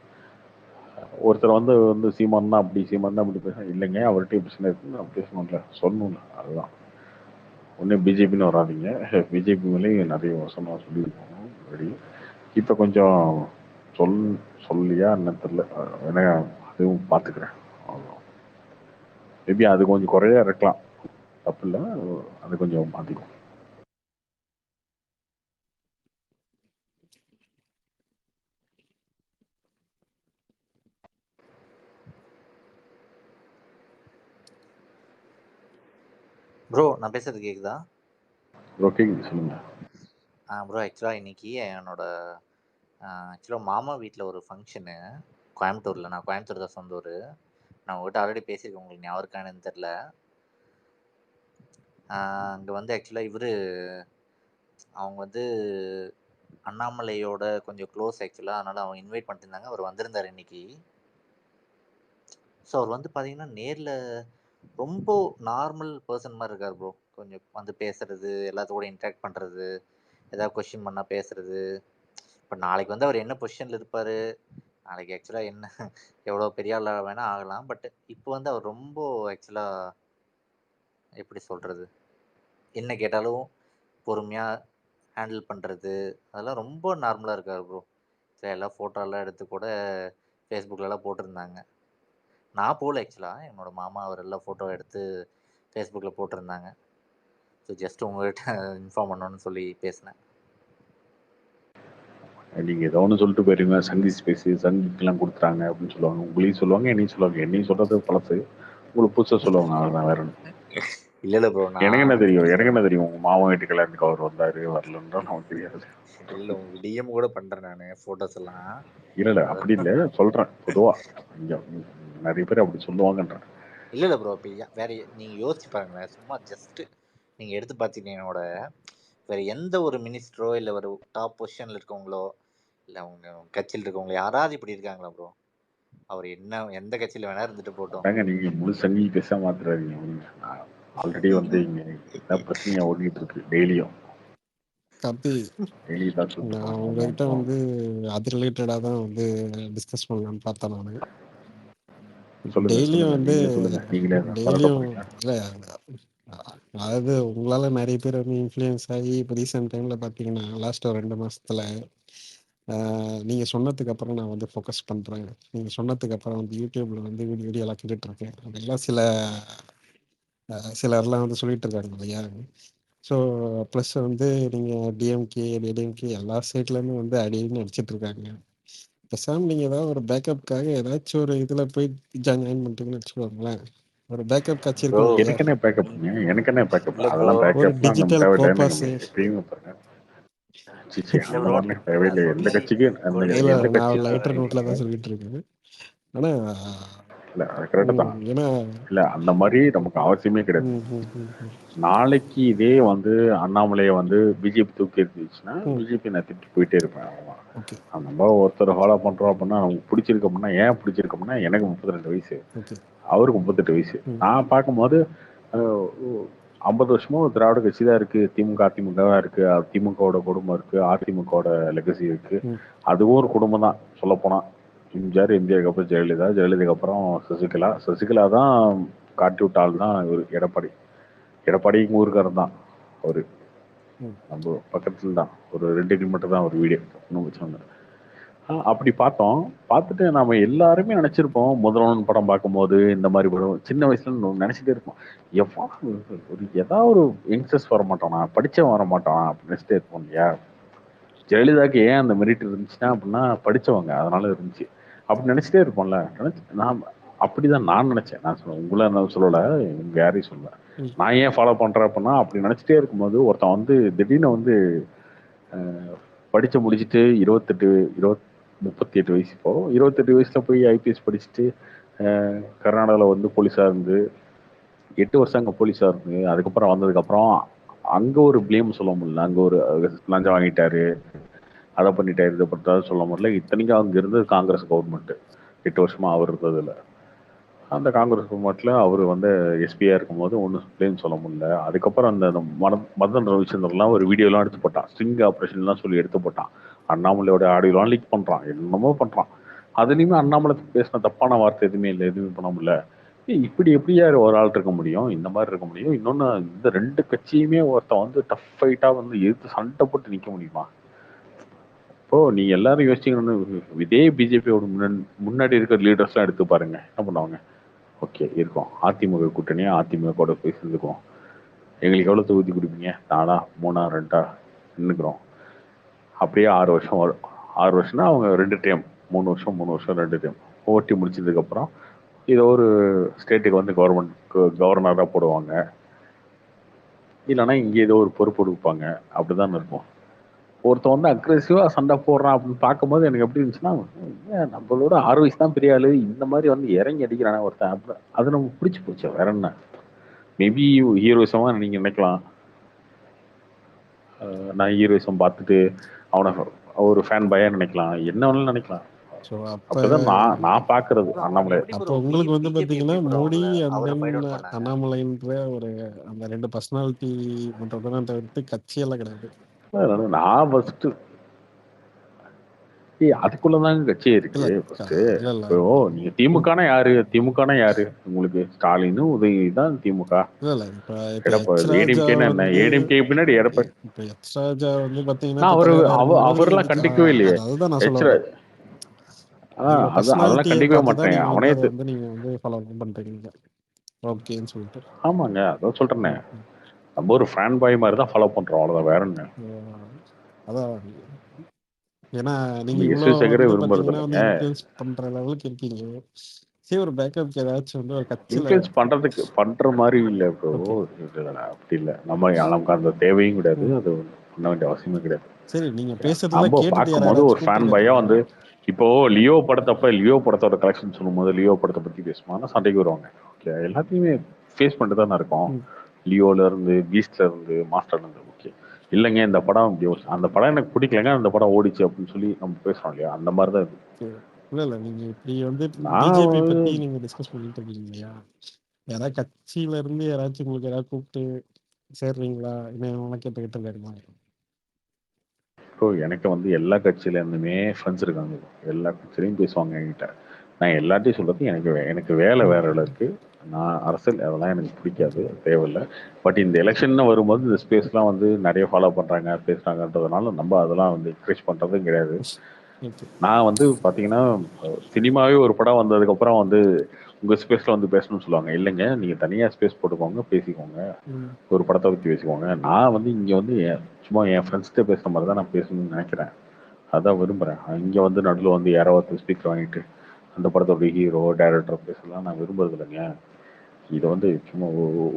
ஒருத்தர் வந்து வந்து சீமான் தான் அப்படி, சீமான் தான் அப்படி பேச இல்லைங்க, அவர்கிட்ட பிரச்சனை இருக்குன்னு பேசணும்ல, சொல்லணும்ல. அதுதான். ஒன்று பிஜேபின்னு வராதிங்க. பிஜேபி மேலேயும் நிறைய வசனம் சொல்லியிருக்கோம் ஆல்ரெடி. இப்போ கொஞ்சம் சொல்லியா என்ன தெரியல, ஏன்னா அதுவும் பார்த்துக்கிறேன். மேபி அது கொஞ்சம் குறையா இருக்கலாம், தப்பு இல்லை. அது கொஞ்சம் மாற்றிக்கும். ப்ரோ நான் பேசுறது கேக்குதா? ப்ரோ கேக்குது, சொல்லுங்க. ப்ரோ ஆக்சுவலாக இன்னைக்கு என்னோட ஆக்சுவலாக மாமா வீட்டில் ஒரு ஃபங்க்ஷனு கோயம்புத்தூரில். நான் கோயம்புத்தூர் தான் சொந்த ஊர். நான் உங்கள்கிட்ட ஆல்ரெடி பேசியிருக்கேன், உங்களுக்கு ஞாபகம் இருக்கானு தெரில. அங்கே வந்து ஆக்சுவலாக அவங்க வந்து அண்ணாமலையோட கொஞ்சம் க்ளோஸ் ஆக்சுவலாக, அதனால் அவங்க இன்வைட் பண்ணியிருந்தாங்க. அவர் வந்திருந்தார் இன்னைக்கு. ஸோ அவர் வந்து பார்த்தீங்கன்னா நேரில் ரொம்ப நார்மல் பர்சன் மாதிரி இருக்கார் ப்ரோ. கொஞ்சம் வந்து பேசுறது, எல்லாத்தோட இன்ட்ராக்ட் பண்ணுறது, ஏதாவது கொஷின் பண்ணால் பேசுறது. இப்போ நாளைக்கு வந்து அவர் என்ன பொசிஷனில் இருப்பார், நாளைக்கு ஆக்சுவலாக என்ன எவ்வளோ பெரிய ஆளாக வேணால் ஆகலாம். பட் இப்போ வந்து அவர் ரொம்ப ஆக்சுவலாக எப்படி சொல்கிறது, என்ன கேட்டாலும் பொறுமையாக ஹேண்டில் பண்ணுறது, அதெல்லாம் ரொம்ப நார்மலாக இருக்கார் ப்ரோ. சரி, எல்லாம் ஃபோட்டோலாம் எடுத்து கூட ஃபேஸ்புக்கிலலாம் போட்டிருந்தாங்க. நான் போகல ஆக்சுவலாக, என்னோடய மாமா அவர் எல்லாம் ஃபோட்டோ எடுத்து ஃபேஸ்புக்கில் போட்டிருந்தாங்க. ஸோ ஜஸ்ட் உங்கள்கிட்ட இன்ஃபார்ம் பண்ணணும்னு சொல்லி பேசினேன். நீங்கள் ஏதோ ஒன்று சொல்லிட்டு போயிருங்க, சங்கீத் ஸ்பேஸு சங்கீத்லாம் கொடுத்துட்டாங்க அப்படின்னு சொல்லுவாங்க. உங்களையும் சொல்லுவாங்க, என்னையும் சொல்லுவாங்க. என்னையும் சொல்கிறது பழசு, உங்களுக்கு புதுசாக சொல்லுவாங்க. அதுதான் வேற ஒன்று. இல்லை ப்ரோ, எனக்கு என்ன தெரியும் உங்கள் மாமா வீட்டு கல்யாணத்துக்கு அவர் வந்தார் வரலன்றால் நமக்கு தெரியாது. இல்லை, உங்களுக்கு டிஎம் கூட பண்ணுறேன் நான் ஃபோட்டோஸ் எல்லாம். இல்லை அப்படி இல்லை, சொல்கிறேன் பொதுவாக இங்கே நிறைய பேர் அப்படி சொல்லுவாங்கன்றேன். இல்லை ப்ரோ, இப்போ வேற நீங்கள் யோசிச்சு பாருங்களேன். சும்மா ஜஸ்ட்டு நீங்கள் எடுத்து பார்த்தீங்கன்னா வேறு எந்த ஒரு மினிஸ்டரோ இல்லை ஒரு டாப் பொசிஷனில் இருக்கவங்களோ இல்லை அவங்க கட்சியில் இருக்கவங்களோ யாராவது இப்படி இருக்காங்களா ப்ரோ? அவர் எந்த கட்சியில் வேணா இருந்துட்டு போட்டோம். நீங்கள் முழு சங்கி பேச மாத்துறாதீங்க. ஆல்ரெடி வந்து இங்கே என்ன பிரச்சனையாக ஓடிட்டு இருக்கு டெய்லியும். நான் உங்ககிட்ட வந்து அது ரிலேட்டடா தான் வந்து டிஸ்கஸ் பண்ணலான்னு பார்த்தேன். நான் டெய்லியும் வந்து டெய்லியும் இல்லை, அதாவது உங்களால நிறைய பேர் வந்து இன்ஃப்ளூயன்ஸ் ஆகி இப்போ ரீசெண்ட் டைம்ல பார்த்தீங்கன்னா லாஸ்ட் ஒரு 2 மாசத்துல நீங்க சொன்னதுக்கு அப்புறம் நான் வந்து ஃபோக்கஸ் பண்றேன். நீங்க சொன்னதுக்கு அப்புறம் வந்து யூடியூப்ல வந்து வீடியோலாம் கேட்டுட்டு இருக்கேன். அதெல்லாம் சிலர்லாம் வந்து சொல்லிட்டு இருக்காங்க இல்லையா. ஸோ ப்ளஸ் வந்து நீங்கள் டிஎம்கே ஏடிஎம்கே எல்லா சைட்லேருந்து வந்து அடின்னு அடிச்சிட்டு இருக்காங்க. பேசாமல் நீங்கள் ஏதாவது ஒரு பேக்கப்புக்காக ஏதாச்சும் ஒரு இதில் போய் ஜாயின் பண்ணிட்டீங்கன்னு வச்சுக்கோங்களேன். ஒரு பேக்கப் கட்சி இருக்கும். எனக்கு என்ன பேக்கப் அதெல்லாம் ஒரு டிஜிட்டல் கோபாஸ் எந்த கட்சிக்கு நான் லைட்டர் நோட்ல தான் சொல்லிட்டு இருக்கேன். ஆனா இல்ல அது கரெக்ட் தான். இல்ல அந்த மாதிரி நமக்கு அவசியமே கிடையாது. நாளைக்கு இதே வந்து அண்ணாமலையை வந்து பிஜேபி தூக்கி இருந்துச்சுன்னா பிஜேபி நான் திட்டு போயிட்டே இருப்பேன். நம்ம ஒருத்தர் ஃபாலோ பண்றோம் அப்படின்னா நமக்கு பிடிச்சிருக்கு அப்படின்னா, ஏன் பிடிச்சிருக்கோம்னா எனக்கு 32 வயசு, அவருக்கு 38 வயசு. நான் பார்க்கும்போது 50 வருஷமும் திராவிட கட்சி தான் இருக்கு, திமுக அதிமுக இருக்கு, திமுகவோட குடும்பம் இருக்கு, அதிமுகவோட லெகசி இருக்கு. அதுவும் ஒரு குடும்பம் தான் சொல்ல போனா. எம்ஜிஆருக்கு அப்புறம் ஜெயலலிதாக்கு அப்புறம் சசிகலா தான் காட்டி விட்ட ஆள் தான் இவர் எடப்பாடி. எடப்பாடிக்கும் ஊருக்காரன் தான் அவரு, ம். நம்ம பக்கத்துல தான், ஒரு 2 கிலோமீட்டர் தான் ஒரு வீடு இன்னும் வச்சவங்க. அப்படி பார்த்தோம். பார்த்துட்டு நாம எல்லாருமே நினைச்சிருப்போம், முதல்வன் படம் பார்க்கும்போது இந்த மாதிரி படம் சின்ன வயசுல நினைச்சிட்டே இருப்போம், எவ்வளோ ஒரு ஏதாவது ஒரு யங்ஸ்டர்ஸ் வர மாட்டானா, படிச்சவன் வர மாட்டானா அப்படின்னு நினைச்சிட்டே இருப்போம் இல்லையா. ஜெயலலிதாக்கு ஏன் அந்த மெரிட் இருந்துச்சுன்னா அப்படின்னா படிச்சவங்க, அதனால இருந்துச்சு அப்படி நினைச்சிட்டே இருப்போம்ல. நான் அப்படிதான் நான் நினைச்சேன். நான் சொல்ல உங்களை நான் சொல்லலை, இவங்க யாரையும் சொல்லலை. நான் ஏன் ஃபாலோ பண்றேன் அப்படின்னா அப்படி நினைச்சிட்டே இருக்கும்போது ஒருத்தன் வந்து திடீர்னு வந்து படிச்சு முடிச்சுட்டு 38 வயசு, இப்போ 28 வயசுல போய் ஐபிஎஸ் படிச்சுட்டு கர்நாடகாவில் வந்து போலீஸா இருந்து 8 வருஷம் அங்கே போலீஸா இருந்து அதுக்கப்புறம் வந்ததுக்கப்புறம் அங்க ஒரு பிளேம் சொல்ல முடியல. அங்க ஒரு லஞ்சம் வாங்கிட்டாரு, அதை பண்ணிட்டாரு, இதை பண்ணிட்டாரு சொல்ல முடியல. இத்தனைக்கும் அங்க இருந்தது காங்கிரஸ் கவர்மெண்ட் 8 வருஷமா அவர் இருந்ததுல. அந்த காங்கிரஸ் கவர்மெண்ட்ல அவர் வந்து எஸ்பியா இருக்கும்போது ஒன்றும் பிளேம் சொல்ல முடியல. அதுக்கப்புறம் அந்த மதன் ரவிச்சந்திரன்லாம் ஒரு வீடியோலாம் எடுத்து போட்டான், ஸ்ட்ரிங் ஆப்ரேஷன்லாம் சொல்லி எடுத்து போட்டான். அண்ணாமலையோட ஆடியோலாம் லீக் பண்றான், என்னமோ பண்றான். அதுலயுமே அண்ணாமலை பேசின தப்பான வார்த்தை எதுவுமே இல்லை, எதுவுமே பண்ண முடியல. இப்படி எப்படியா ஒரு ஆள் இருக்க முடியும், இந்த மாதிரி இருக்க முடியும்? இன்னொன்னு, இந்த 2 கட்சியுமே ஒருத்தன் வந்து டஃப் ஃபைட்டா வந்து எதிர்த்து சண்டை போட்டு நிக்க முடியுமா? இப்போ நீங்க எல்லாரும் யோசிச்சீங்கன்னு இதே பிஜேபியோட முன்னாடி இருக்கிற லீடர்ஸ்லாம் எடுத்து பாருங்க, என்ன பண்ணுவாங்க? ஓகே இருக்கோம், அதிமுக கூட்டணியா, அதிமுக கூட போய் சேர்ந்துக்குவோம், எங்களுக்கு எவ்வளவு தொகுதி கொடுப்பீங்க, 4, 3, 2 நின்றுக்கிறோம். அப்படியே 6 வருஷம்னா அவங்க 2 டைம், 3 வருஷம் 2 டைம் ஓட்டி முடிச்சதுக்கு அப்புறம் இதை ஒரு ஸ்டேட்டுக்கு வந்து கவர்னராக போடுவாங்க, இல்லைன்னா இங்கே ஏதோ ஒரு பொறுப்பு கொடுப்பாங்க. அப்படிதான் இருக்கும். ஒருத்தன் வந்து அக்ரெசிவா சண்டை போடுறான் அப்படின்னு பார்க்கும்போது எனக்கு எப்படி இருந்துச்சுன்னா, நம்மளோட 6 வயசு தான் பெரிய ஆளு, இந்த மாதிரி வந்து இறங்கி அடிக்கிறானே ஒருத்தன், அப்படி அது நமக்கு பிடிச்சி போச்சு. வேற என்ன, மேபி ஹீரோயிசமா நீங்க நினைக்கலாம். நான் ஹீரோயிசம் பார்த்துட்டு அவனை ஒரு ஃபேன் பயா நினைக்கலாம், என்ன வேணாலும் நினைக்கலாம். அப்பதான் நான் பாக்குறது அண்ணாமலை. அப்போ உங்களுக்கு வந்து பாத்தீங்கன்னா மோடி அண்ணாமலைன்ற ஒரு அந்த 2 பர்சனாலிட்டி மட்டும் தவிர்த்து கட்சியெல்லாம் கிடையாது. நான் ஃபர்ஸ்ட் அதுக்குள்ளதாங்க கட்சியே இருக்கு. இப்போ நீங்க திமுகனா யாரு, திமுகனா யாரு உங்களுக்கு? ஸ்டாலின் உதயநிதி தான் திமுக. ஏடிஎம்கேன்னா ஏடிஎம்கே பின்னாடி எடப்பாடி. இப்ப எச் ராஜா வந்து பாத்தீங்கன்னா அவரெல்லாம் கண்டிக்கவே இல்லையே. அதுதான் நான் சொல்லுவேன், அதெல்லாம் கண்டிக்கவே மாட்டேன். அவனே வந்து நீங்க வந்து ஃபாலோ பண்றீங்க ஓகேன்னு சொல்லிட்டு. ஆமாங்க, அதான் சொல்றேனே, நம்ம ஒரு ஃபேன் பாய் மாதிரி தான் ஃபாலோ பண்றோம், அவ்வளவுதான், வேற என்ன. அதான் ஏன்னா நீங்க இன்ஃப்ளூயன்ஸ் பண்ற லெவலுக்கு இருக்கீங்க. சரி, ஒரு பேக்கப் ஏதாச்சும் வந்து ஒரு கட்சியில இன்ஃப்ளூயன்ஸ் பண்ற மாதிரி இல்ல ப்ரோ, அப்படி இல்ல. நமக்கு அந்த தேவையும் கிடையாது, அது பண்ண வேண்டிய அவசியமே கிடையாது. சரி, நீங்க பேசுறதுல பார்க்கும்போது ஒரு ஃபேன் பாயா வந்து இப்போ லியோ படத்தோட கலெக்ஷன் சொல்லும்போது லியோ படத்தை பத்தி பேசுவாங்க, சண்டைக்கு வருவாங்க. ஓகே, எல்லாத்தையுமே ஃபேஸ் பண்ணிட்டு தானே இருக்கோம். லியோல இருந்து, பீஸ்ட்ல இருந்து, மாஸ்டர்ல இருந்து. ஓகே, இல்லைங்க இந்த படம் அந்த படம் எனக்கு பிடிக்கலங்க, அந்த படம் ஓடிச்சு அப்படின்னு சொல்லி நம்ம பேசுறோம் இல்லையா, அந்த மாதிரி தான் இருக்கு. இல்ல நீங்க இப்படி வந்து பிஜேபி பத்தி நீங்க டிஸ்கஸ் பண்ணிட்டு இருக்கீங்க இல்லையா, யாராவது கட்சியில இருந்து யாராச்சும் உங்களுக்கு யாராவது கூப்பிட்டு சேர்றீங்களா, என்ன கேட்டுக்கிட்டு இருக்காருமா? ஸோ எனக்கு வந்து எல்லா கட்சியில இருந்துமே ஃப்ரெண்ட்ஸ் இருக்காங்க, எல்லா கட்சியிலையும் பேசுவாங்க என்கிட்ட. நான் எல்லாத்தையும் சொல்றது எனக்கு வேலை வேற இருக்கு. நான் அரசியல் அதெல்லாம் எனக்கு பிடிக்காது, தேவையில்லை. பட் இந்த எலெக்ஷன் வரும்போது இந்த ஸ்பேஸ்லாம் வந்து நிறைய ஃபாலோ பண்றாங்க, பேசுறாங்கன்றதுனால நம்ம அதெல்லாம் வந்து என்கரேஜ் பண்றதும் கிடையாது. நான் வந்து பாத்தீங்கன்னா சினிமாவே ஒரு படம் வந்ததுக்கு அப்புறம் வந்து உங்க ஸ்பேஸ்ல வந்து பேசணும்னு சொல்லுவாங்க. இல்லைங்க, நீங்க தனியா ஸ்பேஸ் போட்டுக்கோங்க, பேசிக்கோங்க, ஒரு படத்தை பத்தி பேசிக்கோங்க. நான் வந்து இங்க வந்து சும்மா என் ஃப்ரெண்ட்ஸ்கிட்ட பேசுற மாதிரி தான் நான் பேசணும்னு நினைக்கிறேன், அதான் விரும்புறேன். இங்க வந்து நடுவில் வந்து யாராவது ஸ்பீக்கர் வாங்கிட்டு அந்த படத்தோட ஹீரோ டைரக்டர் பேசலாம் நான் விரும்புறது இல்லைங்க. இதை வந்து சும்மா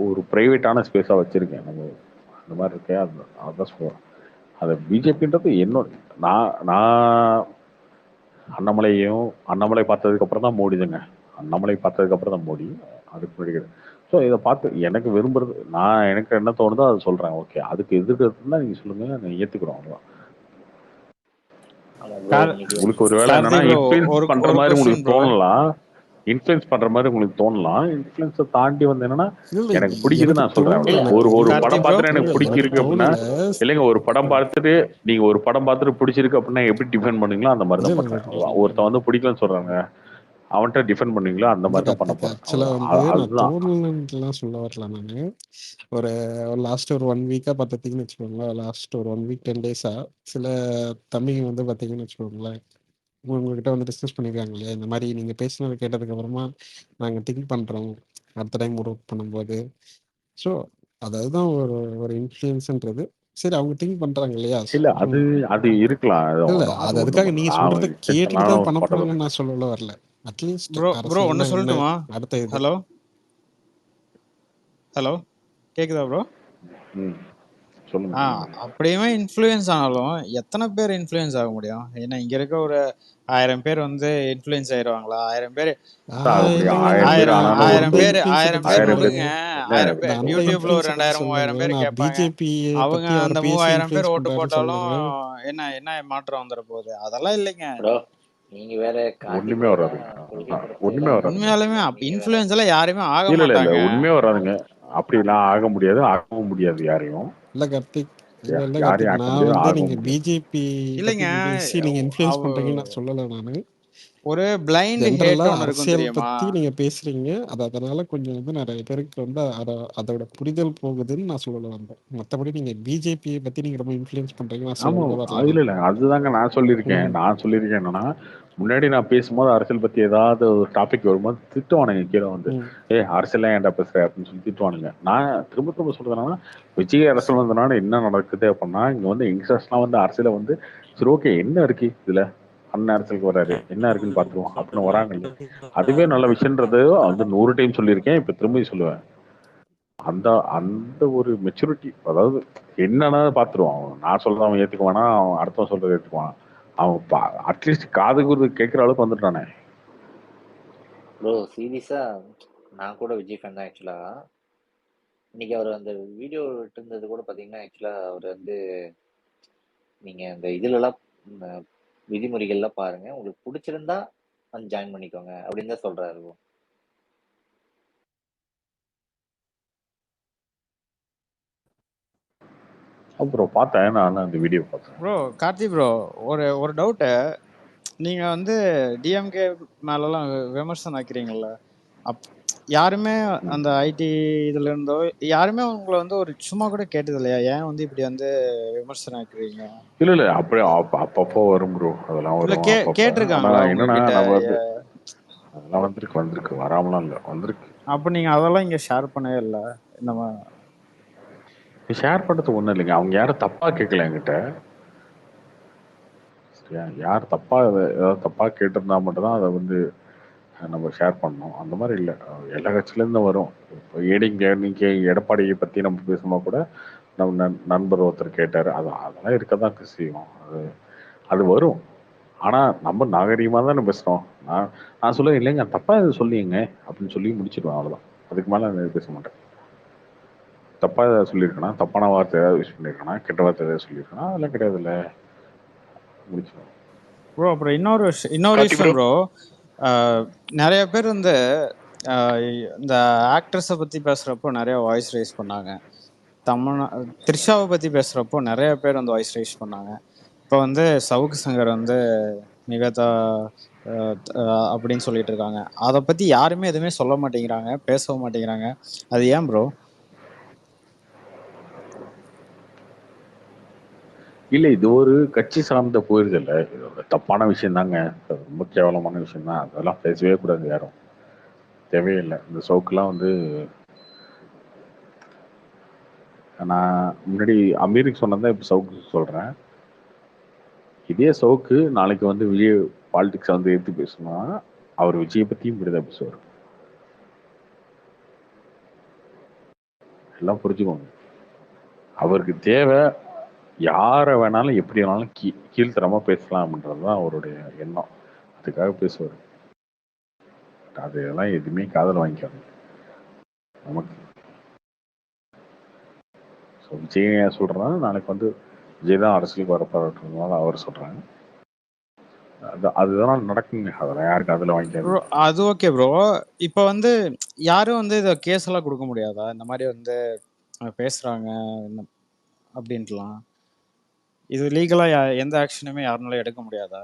ஒரு பிரைவேட்டான ஸ்பேஸா வச்சிருக்கேன். நம்ம அந்த மாதிரி இருக்கேன், அதான் சொல்லுவேன். அது பிஜேபின்றது என்னோட நான் அண்ணாமலை பார்த்ததுக்கு அப்புறம் தான் மோடி தாங்க. அண்ணாமலை பார்த்ததுக்கு அப்புறம் தான் மோடி, அதுக்கு முன்னாடி. ஸோ இதை பார்த்து எனக்கு விரும்புறது, எனக்கு என்ன தோணுதோ அதை சொல்றேன். ஓகே, அதுக்கு எதிர்க்கிறதுனா நீங்க சொல்லுங்க, நான் ஏத்துக்கிறோம். உங்களுக்கு ஒரு வேலை என்னன்னா இன்ஃப்ளூயன்ஸ் பண்ற மாதிரி உங்களுக்கு தோணலாம், இன்ஃப்ளூயன்ஸை தாண்டி வந்து என்னன்னா எனக்கு பிடிக்குது நான் சொல்றேன். ஒரு படம் பார்த்துட்டு எனக்கு பிடிச்சிருக்கு அப்படின்னா இல்லைங்க, ஒரு படம் பார்த்துட்டு பிடிச்சிருக்கு அப்படின்னா எப்படி டிஃபைன் பண்ணுவீங்களோ அந்த மாதிரி தான் பண்றேன். ஒருத்தன் வந்து பிடிக்கலன்னு சொல்றாங்க, அவன்கிட்ட டிஃபெண்ட் பண்ணுவீங்களோ அந்த இல்ல மாதிரி தான் பண்ண கார்த்திக், போறேன். ஆக்சுவலா அவ்வளவுதான். வந்து நான் அதுதான். தோணலன்ட்டுலாம் சொல்ல வரல நானு. ஒரு லாஸ்ட் ஒரு 1 வீக்கா பார்த்துட்டீங்கன்னு வச்சுக்கோங்களேன், லாஸ்ட் ஒரு 1 வீக் 10 டேஸா சில தம்பிங்க வந்து பார்த்தீங்கன்னு வச்சுக்கோங்களேன், உங்ககிட்ட வந்து டிஸ்கஸ் பண்ணியிருக்காங்க இல்லையா, இந்த மாதிரி நீங்க பேசுனது கேட்டதுக்கு அப்புறமா நாங்க திங்க் பண்றோம் அடுத்த டைம் ஒர்க் பண்ணும்போது. ஸோ அதுதான் ஒரு ஒரு இன்ஃப்ளூயன்ஸ்ன்றது. சரி அவங்க திங்க் பண்றாங்க இல்லையா? இல்ல அது அது இருக்கலாம். அது இல்ல அது அது ஒண்ணும் அதுக்காக நீங்க சொல்றத நான் கேட்டுட்டு இத்தனை தான் நாளும் பண்ண பட்டது போறாங்கன்னு நான் சொல்லல வரல. அட்லீஸ்ட் ப்ரோ ஒன்று அரசியல்னா என்ன சொல்லட்டுமா? அடுத்த இது. ஹலோ ஹலோ கேக்குதா ப்ரோ? ம் சொல்லுங்க ஆ சொல்லுங்க. அப்படியுமே இன்ஃப்ளூயன்ஸ் ஆனாலும் எத்தனை பேர் இன்ஃப்ளூயன்ஸ் ஆக முடியும்? ஏன்னா இங்க இருக்க ஒரு 1000 பேர் வந்து இன்ஃப்ளூயன்ஸ் ஆயிடுவாங்களா? 1000 பேர் அப்படி இல்லைங்க, 1000 பேர் நான் ஆனாலும் ஒரு 1000 அந்த பேர் இன்ஃப்ளூயன்ஸை 1000 பத்தி பேர் 1000 பேர் விடுங்க. சொல்லலைங்க. இல்ல 1000 பேர் நான் அந்த யூடியூப்ல ஒரு இன்ஃப்ளூயன்ஸை பத்தி 2000 3000 சொல்லலைங்க. பேர் நான் கேட்பாங்க. பிஜேபியை அவங்க பத்தி அந்த அவரை பேசி 3000 இன்ஃப்ளூயன்ஸ் பேர் ஓட்டு பண்றாருன்னு போட்டாலும் சொல்லலைங்க. என்ன மாற்றம் வந்துட போகுது? அதெல்லாம் இல்லைங்க. ப்ரோ நீங்க வேற கார்த்தி ஒண்ணுமே ப்ரோ வராதுங்க. தான் கொள்கை ஒண்ணுமே பரப்புரையெல்லாம் வராதுங்க. உண்மையாலுமே நீங்க வேற. இன்ஃப்ளூயன்ஸ் எல்லாம் யாருமே ஆக இல்ல இல்ல இல்ல மாட்டாங்க. ஒண்ணுமே வராதுங்க. அப்படிலாம் ஆக முடியாது, ஆகவும் முடியாது யாரையும். இல்ல கார்த்திக், இல்ல இல்ல யாரையும் கார்த்திக், ஆக்க நான் முடியாது, வந்து ஆகவும் நீங்க முடியாது. பிஜேபி இல்லைங்க, பத்தி பேசி நீங்க இன்ஃப்ளூயன்ஸ் அவ பண்றீங்கன்னு நான் சொல்லலை. நான் ஒரு பிளைண்ட் ஜென்ரலா ஹேட் ஒன்று இருக்கும் அரசியல் தெரியுமா? பத்தி நீங்க பேசுறீங்க, அதனால கொஞ்சம் வந்து நிறைய பேருக்கு வந்து அதோட புரிதல் போகுதுன்னு நான் சொல்லல வந்தேன். மற்றபடி நீங்க பிஜேபியை பத்தி நீங்க ரொம்ப இன்ஃப்ளூயன்ஸ் பண்றீங்க நான் ஆமா சொல்லல வரல இல்ல நான். இல்ல அதுதாங்க நான் சொல்லியிருக்கேன். நான் சொல்லியிருக்கேன் என்னன்னா, முன்னாடி நான் பேசும்போது அரசியல் பத்தி ஏதாவது ஒரு டாபிக் வரும்போது திட்டுவானுங்க கீழே வந்து, அரசியல்லாம் ஏன்டா பேசுற அப்படின்னு சொல்லி திட்டுவானுங்க. நான் திரும்ப திரும்ப சொல்றதுனா, விஜய் அரசியல் வந்தனால என்ன நடக்குது அப்படின்னா, இங்க வந்து யங்ஸ்டர்ஸ்லாம் வந்து அரசியல வந்து சரி ஓகே என்ன இருக்கு இதுல, அண்ணன் அரசியலுக்கு வராரு என்ன இருக்குன்னு பாத்துருவோம் அப்படின்னு வராங்க இல்ல. அதுவே நல்ல விஷயம்ன்றது வந்து 100 டைம் சொல்லியிருக்கேன், இப்ப திரும்பி சொல்லுவேன். அந்த அந்த ஒரு மெச்சூரிட்டி, அதாவது என்னன்னா பார்த்துருவான் அவன். நான் சொல்றத அவன் ஏத்துக்குவானா, அவன் அடுத்தவன் சொல்றதை ஏத்துக்குவான். அவன் அட்லீஸ்ட் காதுக்கு கேட்கிற அளவுக்கு வந்துட்டானே. ப்ரோ சீரியஸா நான் கூட விஜய் ஃபேன் தான் ஆக்சுவலா. இன்னைக்கு அவர் அந்த வீடியோ விட்டு இருந்தது கூட பாத்தீங்கன்னா ஆக்சுவலா அவர் வந்து நீங்க அந்த இதுலலாம் விதிமுறைகள்லாம் பாருங்க, உங்களுக்கு பிடிச்சிருந்தா வந்து ஜாயின் பண்ணிக்கோங்க அப்படின்னு தான் சொல்றாரு bro. அப்புறம் பார்த்தேன், நான் அந்த வீடியோ பார்த்தேன். ப்ரோ கார்த்தி ப்ரோ ஒரு டவுட்டு. நீங்கள் வந்து டிஎம்கே மேலெல்லாம் விமர்சனம் வைக்கிறீங்கல்ல, யாருமே அந்த ஐடி இதுல இருந்தோ யாருமே உங்களை வந்து ஒரு சும்மா கூட கேட்டது இல்லையா? ஏன் வந்து இப்படி வந்து விமர்சனம் வைக்கிறீங்க? இல்ல இல்ல அப்படியே அப்பப்போ வரும் ப்ரோ, அதெல்லாம் இல்ல வரும் அப்பப்போ. கேட்டிருக்காங்களா ஆனா என்னன்னா உங்ககிட்ட? நம்ம வந்து அதெல்லாம் வந்திருக்கு வராமலாம் இல்லை, வந்திருக்கு. அப்போ நீங்க அதெல்லாம் இங்க ஷேர் பண்ணவே இல்லை இந்த மாதிரி? ஷேர் பண்ணுறது ஒன்றும் இல்லைங்க, அவங்க யாரும் தப்பா கேட்கல என்கிட்ட. சரியா, யார் தப்பா ஏதாவது தப்பா கேட்டிருந்தா மட்டும்தான் அதை வந்து நம்ம ஷேர் பண்ணோம். அந்த மாதிரி இல்லை, எல்லா கட்சியிலேருந்து வரும். இப்போ நீங்க எடப்பாடியை பற்றி நம்ம பேசும்போது கூட நம்ம நண்பர் ஒருத்தர் கேட்டார், அதெல்லாம் இருக்க தான் செய்யும், அது வரும். ஆனால் நம்ம நாகரீகமாக தானே பேசுகிறோம். நான் சொல்லுவேன் இல்லைங்க தப்பாக இது சொல்லிங்க அப்படின்னு சொல்லி முடிச்சிடுவேன், அவ்வளோதான். அதுக்கு மேலே நான் பேச மாட்டேன். தப்பாக ஏதாவது சொல்லியிருக்கேனா, தப்பான வார்த்தை ஏதாவது யூஸ் பண்ணியிருக்கேனா, கெட்ட வார்த்தை ஏதாவது சொல்லியிருக்கேனா, அதெல்லாம் கிடையாது, இல்லை முடிச்சிடுவேன் ப்ரோ. அப்புறம் இன்னொரு விஷயம் ப்ரோ, நிறைய பேர் வந்து இந்த ஆக்ட்ரஸை பற்றி பேசுகிறப்போ நிறைய வாய்ஸ் ரைஸ் பண்ணாங்க. த்ரிஷாவை பற்றி பேசுகிறப்போ நிறைய பேர் வந்து வாய்ஸ் ரைஸ் பண்ணாங்க. இப்போ வந்து சவுக்கு சங்கர் வந்து நிவேதா அப்படின்னு சொல்லிட்டு இருக்காங்க. அதை பற்றி யாருமே எதுவுமே சொல்ல மாட்டேங்கிறாங்க, பேசவும் மாட்டேங்கிறாங்க. அது ஏன் ப்ரோ? இல்லை, இது ஒரு கட்சி சார்ந்த போயிருது இல்லை, இது ஒரு தப்பான விஷயம் தாங்க, ரொம்ப கேவலமான விஷயம் தான். அதெல்லாம் பேசவே கூடாது யாரும், தேவையில்லை. இந்த சவுக்கெல்லாம் வந்து நான் முன்னாடி அமீருக்கு சொன்னதான் இப்போ சவுக்கு சொல்கிறேன். இதே சவுக்கு நாளைக்கு வந்து விஜய் பாலிடிக்ஸை வந்து ஏற்றி பேசணும்னா அவர் விஜயை பற்றியும் இப்படிதான் பேசுவார். எல்லாம் புரிஞ்சுக்கோங்க. அவருக்கு தேவை யாரை வேணாலும் எப்படி வேணாலும் கீழ்த்தரமா பேசலாம் அப்படின்றது தான் அவருடைய எண்ணம். அதுக்காக பேசுவார். அதெல்லாம் எதுவுமே காதல் வாங்கிக்காது நமக்கு. விஜய் சொல்றேன்னா நாளைக்கு வந்து விஜய் தான் அரசியலுக்கு வரப்படுறதுனால அவர் சொல்றாங்க, அதுதான் நடக்குங்க. அதெல்லாம் யாருக்கு அதில் வாங்கிக்காது. அது ஓகே ப்ரோ. இப்போ வந்து யாரும் வந்து இதை கேஸ் எல்லாம் கொடுக்க முடியாதா? இந்த மாதிரி வந்து பேசுறாங்க அப்படின்ட்டுலாம் இது லீகலா எந்த ஆக்ஷனுமே யாருனாலும் எடுக்க முடியாதா?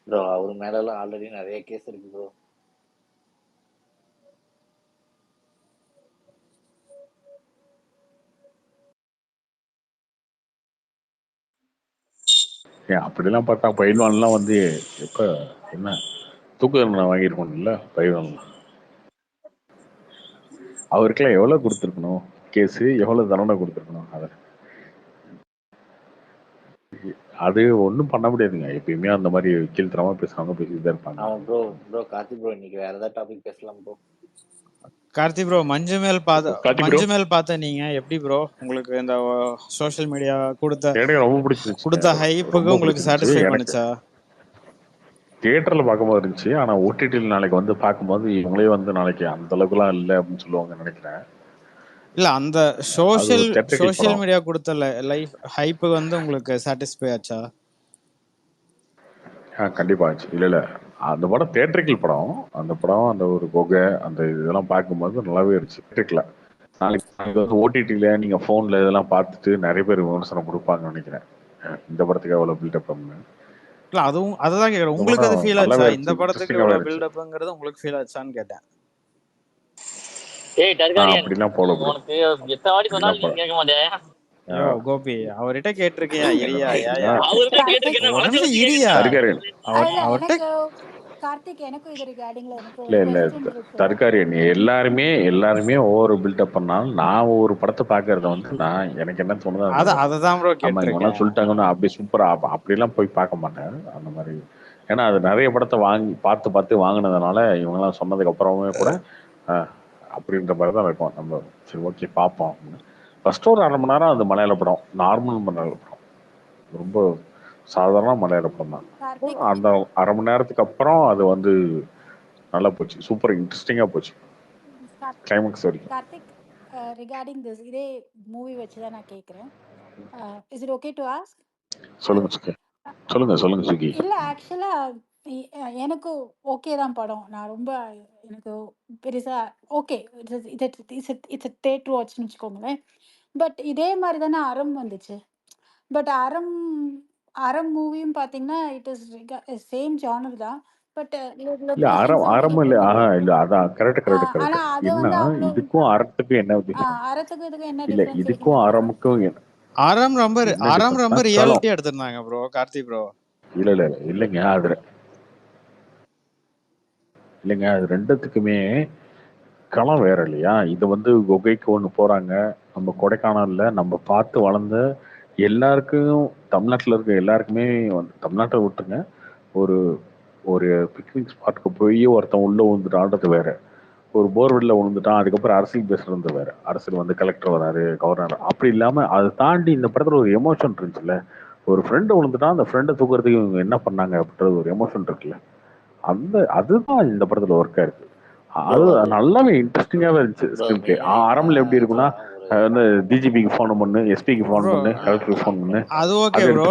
ப்ரோ அவர் மேலலாம் ஆல்ரெடி நிறைய கேஸ் இருக்கு ப்ரோ. ஏன் அப்படிலாம் பார்த்தா பயில்வான்லாம் வந்து எப்ப என்ன தூக்கு தண்டனை வாங்கியிருக்கணும்ல பயில்வான்லாம். அவருக்கெல்லாம் எவ்வளவு கொடுத்துருக்கணும் கேஸ், எவ்வளவு தண்டனை கொடுத்துருக்கணும். அது ஒன்றும் பண்ண முடியாதுங்க. எப்பயுமே அந்த மாதிரி கீழ்த்தரமா பேசுறவங்க பேசிட்டு தான் இருப்பாங்க. ஆமா ப்ரோ. ப்ரோ கார்த்தி ப்ரோ இன்னைக்கு வேற ஏதாவது டாபிக் பேசலாம் ப்ரோ. கார்த்தி ப்ரோ, மஞ்சு மேல் பார்த்த நீங்க எப்படி ப்ரோ? உங்களுக்கு இந்த சோஷியல் மீடியா எனக்கு ரொம்ப பிடிச்சிருச்சு. கொடுத்த ஹைப்புக்கு உங்களுக்கு சாட்டிஸ்ஃபை பண்ணுச்சா? தியேட்டர்ல பார்க்கும்போது இருந்துச்சு. ஆனா ஓடிடியில் நாளைக்கு வந்து பார்க்கும்போது இவங்களே வந்து நாளைக்கு அந்த அளவுக்குலாம் இல்லை அப்படின்னு சொல்லுவாங்க நினைக்கிறேன். இல்ல, அந்த சோஷியல் மீடியா கொடுத்த லைஃப் ஹைப்பு வந்து உங்களுக்கு சாட்டிஸ்ஃபை ஆச்சா? கண்டிப்பா ஆச்சு. இல்ல அந்த படம் தியேட்டரிக்கல் படம். அந்த படம் அந்த ஒரு கொகை அந்த இதெல்லாம் பார்க்கும்போது நல்லாவே இருந்துச்சு தியேட்டரிக்கல. நாளைக்கு வந்து ஓடிடியில நீங்க போன்ல இதெல்லாம் பார்த்துட்டு நிறைய பேர் விமர்சனம் கொடுப்பாங்கன்னு நினைக்கிறேன். இந்த படத்துக்கு எவ்வளவு பில்டப் பண்ணு. இல்ல, அதுதான் கேக்குறேன். உங்களுக்கு அது ஃபீல் ஆச்சா? இந்த படத்துக்கு எவ்வளவு பில்டப்ங்கிறது உங்களுக்கு ஃபீல் ஆச்சான்னு கேட்டேன். அப்படிலாம் போல கோபி அவர்கிட்ட கேட்டிருக்கியா? எல்லாருமே ஒவ்வொரு பில்டப் பண்ணாலும் நான் ஒரு படத்தை பாக்குறத வந்து நான் எனக்கு என்ன தோணுதோ அதான் ப்ரோ கேட்டிருக்கேன். சொல்லிட்டாங்கன்னா அப்படி சூப்பரா அப்படிலாம் போய் பார்க்க மாட்டேன் அந்த மாதிரி. ஏன்னா அது நிறைய படத்தை பார்த்து வாங்கினதுனால இவங்கெல்லாம் சொன்னதுக்கு அப்புறமே கூட அப்படின்ற மாதிரி தான் இருக்கும். நம்ம சரி ஓகே பார்ப்போம் அப்படின்னு. ஃபர்ஸ்ட் ஒரு 1/2 மணி நேரம் அது மலையாள படம், நார்மல் மலையாள படம், ரொம்ப சாதாரண மலையாள படம் தான். அந்த 1/2 மணி நேரத்துக்கு அப்புறம் அது வந்து நல்லா போச்சு, சூப்பர் இன்ட்ரெஸ்டிங்கா போச்சு கிளைமாக்ஸ் வரைக்கும். கார்த்திக், ரிகார்டிங் திஸ் இதே மூவி வச்சு தான் நான் கேட்குறேன். Is it okay to ask? சொல்லுங்க சுகி. இல்லை, ஆக்சுவலாக எனக்கு ஓகே தான் படம். நான் ரொம்ப எனக்கு பெருசா ஓகே, இட்ஸ் தேட்டர் வாட்ச்னு வச்சுக்கோங்களேன். பட் இதே மாதிரி தானே அறம் வந்துச்சு. பட் அறம் மூவியும் பார்த்தீங்கன்னா இட் இஸ் சேம் ஜானர் தான். பட் அறம் இல்ல அதான் கரெக்ட். இதுக்கும் அறத்துக்கும் என்ன அறத்துக்கு இதுக்கும் என்ன இல்ல, இதுக்கும் அறமுக்கும் அறம் ரொம்ப ரியாலிட்டி எடுத்துட்டாங்க ப்ரோ. கார்த்தி ப்ரோ இல்லைங்க அது ரெண்டுத்துக்குமே களம் வேற இல்லையா? இது வந்து குகைக்கு ஒண்ணு போறாங்க, நம்ம கொடைக்கானல்ல நம்ம பார்த்து வளர்ந்த எல்லாருக்கும், தமிழ்நாட்டுல இருக்க எல்லாருக்குமே வந்து தமிழ்நாட்டை விட்டுருங்க, ஒரு ஒரு பிக்னிக் ஸ்பாட்டுக்கு போய் ஒருத்தன் உள்ள விழுந்துட்டான்றது வேற, ஒரு போர்வெல்ல விழுந்துட்டான் அதுக்கப்புறம் அரசியல் பேசுறது வேற. அரசியல் வந்து கலெக்டர் வராரு, கவர்னர், அப்படி இல்லாம அதை தாண்டி இந்த படத்துல ஒரு எமோஷன் இருந்துச்சுல்ல. ஒரு ஃப்ரெண்டு விழுந்துட்டான், அந்த ஃப்ரெண்டை தூக்குறதுக்கு இவங்க என்ன பண்ணாங்க அப்படின்றது ஒரு எமோஷன் இருக்குல்ல. அதுதான் இந்த படத்துல ஒர்க்கா இருக்கு. அது நல்லாவே இன்ட்ரெஸ்டிங்காவே இருந்துச்சு. அறம்ல எப்படி இருக்குன்னா வந்து டிஜிபிக்கு போன் பண்ணு, எஸ்பிக்கு போன் பண்ணு, கலெக்டருக்கு போன் பண்ணு, அது ஓகே ப்ரோ.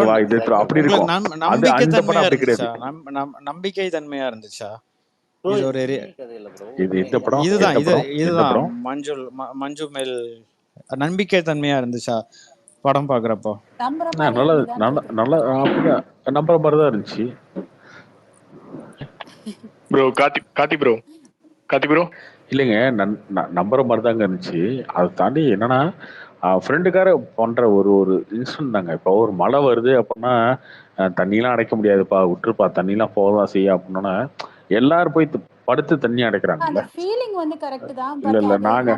அப்படி இருக்கும். நம்பிக்கை தன்மையா இருந்துச்சா? இதுதான் மஞ்சு மேல் நம்பிக்கை தன்மையா இருந்துச்சா படம் பாக்குறப்போ? நல்லா நம்புற மாதிரிதான் இருந்துச்சு ப்ரோ. கார்த்தி ப்ரோ இல்லைங்க, நம்புற மாதிரி தாங்க இருந்துச்சு. அதை தாண்டி என்னன்னா ஃப்ரெண்டுக்கார பண்ற ஒரு இன்சிடென்ட் தாங்க. இப்போ ஒரு மழை வருது அப்படின்னா தண்ணியெல்லாம் அடைக்க முடியாதுப்பா, விட்டுருப்பா, தண்ணியெல்லாம் போகதான் செய்ய அப்படின்னா எல்லாரும் போய் படுத்து தண்ணி அடைக்கிறாங்க. அந்த ஃபீலிங் வந்து கரெக்ட் தான். இல்ல நாங்க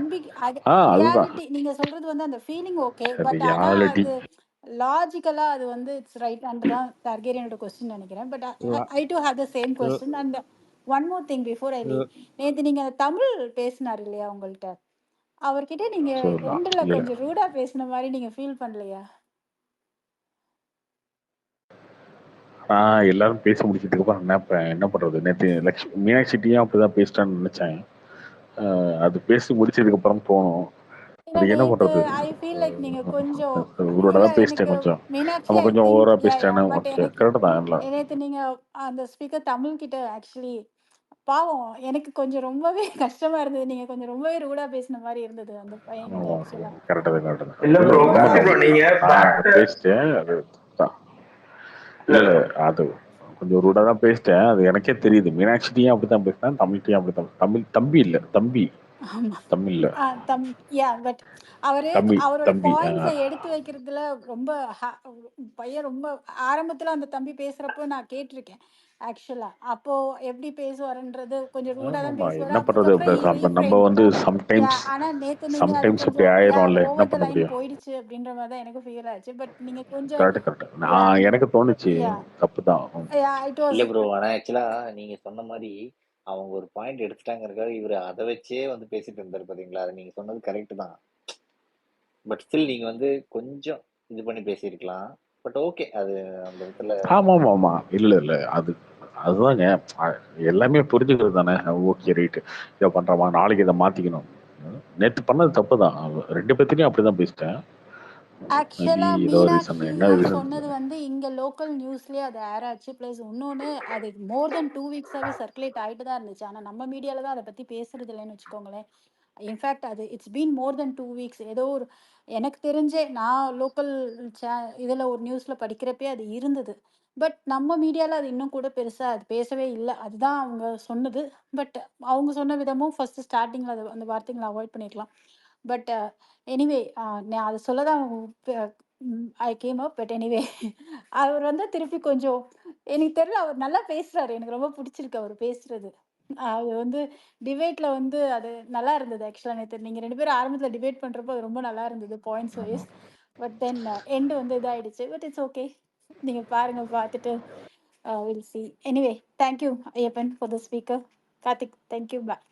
அதுதான் நீங்க சொல்றது வந்து அந்த ஃபீலிங் ஓகே. பட் அது லாஜிக்கலா அது வந்து இட்ஸ் ரைட் அண்ட் தான் டார்கெரியனோட क्वेश्चन நினைக்கிறேன். But I to have the same question and one more thing before I leave. நேத்து நீங்க தமிழ் பேசினார் இல்லையா உங்கள்கிட்ட, அவர்கிட்ட நீங்க எண்ட்ல கொஞ்சம் ரூடா பேசின மாதிரி நீங்க ஃபீல் பண்ணலையா? எல்லாரும் பேச முடிச்சதுக்கு அப்புறம் என்ன பண்றது, நேற்று மீனாட்சிட்டியும் அப்படிதான் பேசிட்டான்னு நினைச்சேன். அது பேசி முடிச்சதுக்கு அப்புறம் தோணும் என்ன பண்றது. ஐ ஃபீல் லைக் நீங்க கொஞ்சம் உங்களோட பேசிட்டேன், கொஞ்சம் நம்ம கொஞ்சம் ஓவரா பேசிட்டேன். கரெக்ட் தான். நேத்து நீங்க அந்த ஸ்பீக்கர் தமிழ் கிட்ட ஆக்சுவலி பாவம் எனக்கு கொஞ்சம் ரொம்பவே கஷ்டமா இருந்தது. நீங்க கொஞ்சம் ரொம்பவே ரூடா பேசின மாதிரி இருந்தது அந்த பையன் கிட்ட. ஆக்சுவலா கரெக்ட் தான். இல்ல ப்ரோ, நீங்க பேசிட்டேன். இல்ல அது கொஞ்சம் ரூடா தான் பேசிட்டேன். அது எனக்கே தெரியுது. மீனாட்சிட்டியும் அப்படித்தான் பேசினேன், தமிழ்கிட்டையும் அப்படித்தான். தம்பி இல்ல தம்பி ஆமா. தமிழ்ல பட் அவரு தம்பி அவரோட தம்பி பாயிண்ட்ஸை எடுத்து வைக்கிறதுல ரொம்ப பையன் ரொம்ப ஆரம்பத்துல அந்த தம்பி பேசுறப்போ நான் கேட்டிருக்கேன் ஆக்சுவலா. அப்போ எப்படி பேசுவாருன்றது கொஞ்சம் ரூடா தான் ஆமாமா பேசுவாரு. என்ன பண்றது அதுக்கப்புறம் நம்ம ரீஃப்ரைன் வந்து பண்ணுவார். ஆனா நேத்து நீங்க அது சம்டைம்ஸ் இப்படி கொஞ்சம் ஆயிரும்ல, என்ன ஓவர் த பண்ண லைன் முடியும்? போயிடுச்சு அப்படின்ற மாதிரி தான் எனக்கு ஃபீல் ஆச்சு. பட் நீங்க கொஞ்சம் கரெக்ட் நான் எனக்கு தோணுச்சு யா தப்பு தான். இட் வாஸ் இல்லை ப்ரோ, ஆனால் ஆக்சுவலாக நீங்கள் சொன்ன மாதிரி அவங்க ஒரு பாயிண்ட் எடுத்துட்டாங்கிறதுக்காக இவர் அதை வச்சே வந்து பேசிட்டு இருந்தார் பார்த்தீங்களா? அது நீங்கள் சொன்னது கரெக்டு தான். பட் ஸ்டில் நீங்கள் வந்து கொஞ்சம் இது பண்ணி பேசியிருக்கலாம். பட் ஓகே, அது அந்த இடத்துல ஆமா இல்ல அதுதாங்க எல்லாமே புரிஞ்சுக்கிறது தானே. ஓகே ரைட்டு, இதை பண்றோமா, நாளைக்கு இதை மாத்திக்கணும். நேத்து பண்ணது தப்பு தான், ரெண்டு பேர்த்தையும் அப்படிதான் பேசிட்டேன். ஆக்சுவலா ஏதோ ரீசன், என்ன மீனாட்சி ரீசன் சொன்னது வந்து இங்க லோக்கல் நியூஸ்லயே அது ஏர் ஆச்சு. பிளஸ் இன்னொன்னு அது மோர் தென் 2 வீக்ஸாவே சர்க்குலேட் ஆயிட்டு தான் இருந்துச்சு. ஆனா நம்ம மீடியால தான் அதை பத்தி பேசுறது இல்லைன்னு வச்சுக்கோங்களேன். இன்ஃபேக்ட் அது it's been more then 2 weeks. ஏதோ ஒரு எனக்கு தெரிஞ்சே நான் லோக்கல் இதுல ஒரு நியூஸ்ல படிக்கிறப்பே அது இருந்தது. பட் நம்ம மீடியால அது இன்னும் கூட பெருசா அது பேசவே இல்லை. அதுதான் அவங்க சொன்னது. பட் அவங்க சொன்ன விதமும் ஃபர்ஸ்ட் ஸ்டார்டிங்ல அது அந்த வார்த்தைகளை அவாய்ட் பண்ணிருக்கலாம். பட் எனிவே நான் அதை சொல்ல தான் I came up. But anyway அவர் வந்து திருப்பி கொஞ்சம் எனக்கு தெரியல, அவர் நல்லா பேசுறாரு. எனக்கு ரொம்ப பிடிச்சிருக்கு அவர் பேசுறது. அது வந்து டிபேட்ல வந்து அது நல்லா இருந்தது. ஆக்சுவலா நேற்று நீங்க 2 பேரும் ஆரம்பத்துல டிபேட் பண்றப்போ அது ரொம்ப நல்லா இருந்தது points wise. But then end வந்து இதாயிடுச்சு. பட் இட்ஸ் ஓகே, நீங்க பாருங்க, பார்த்துட்டு will see. Anyway thank you Ayyappan for the speaker. Karthik thank you. Bye.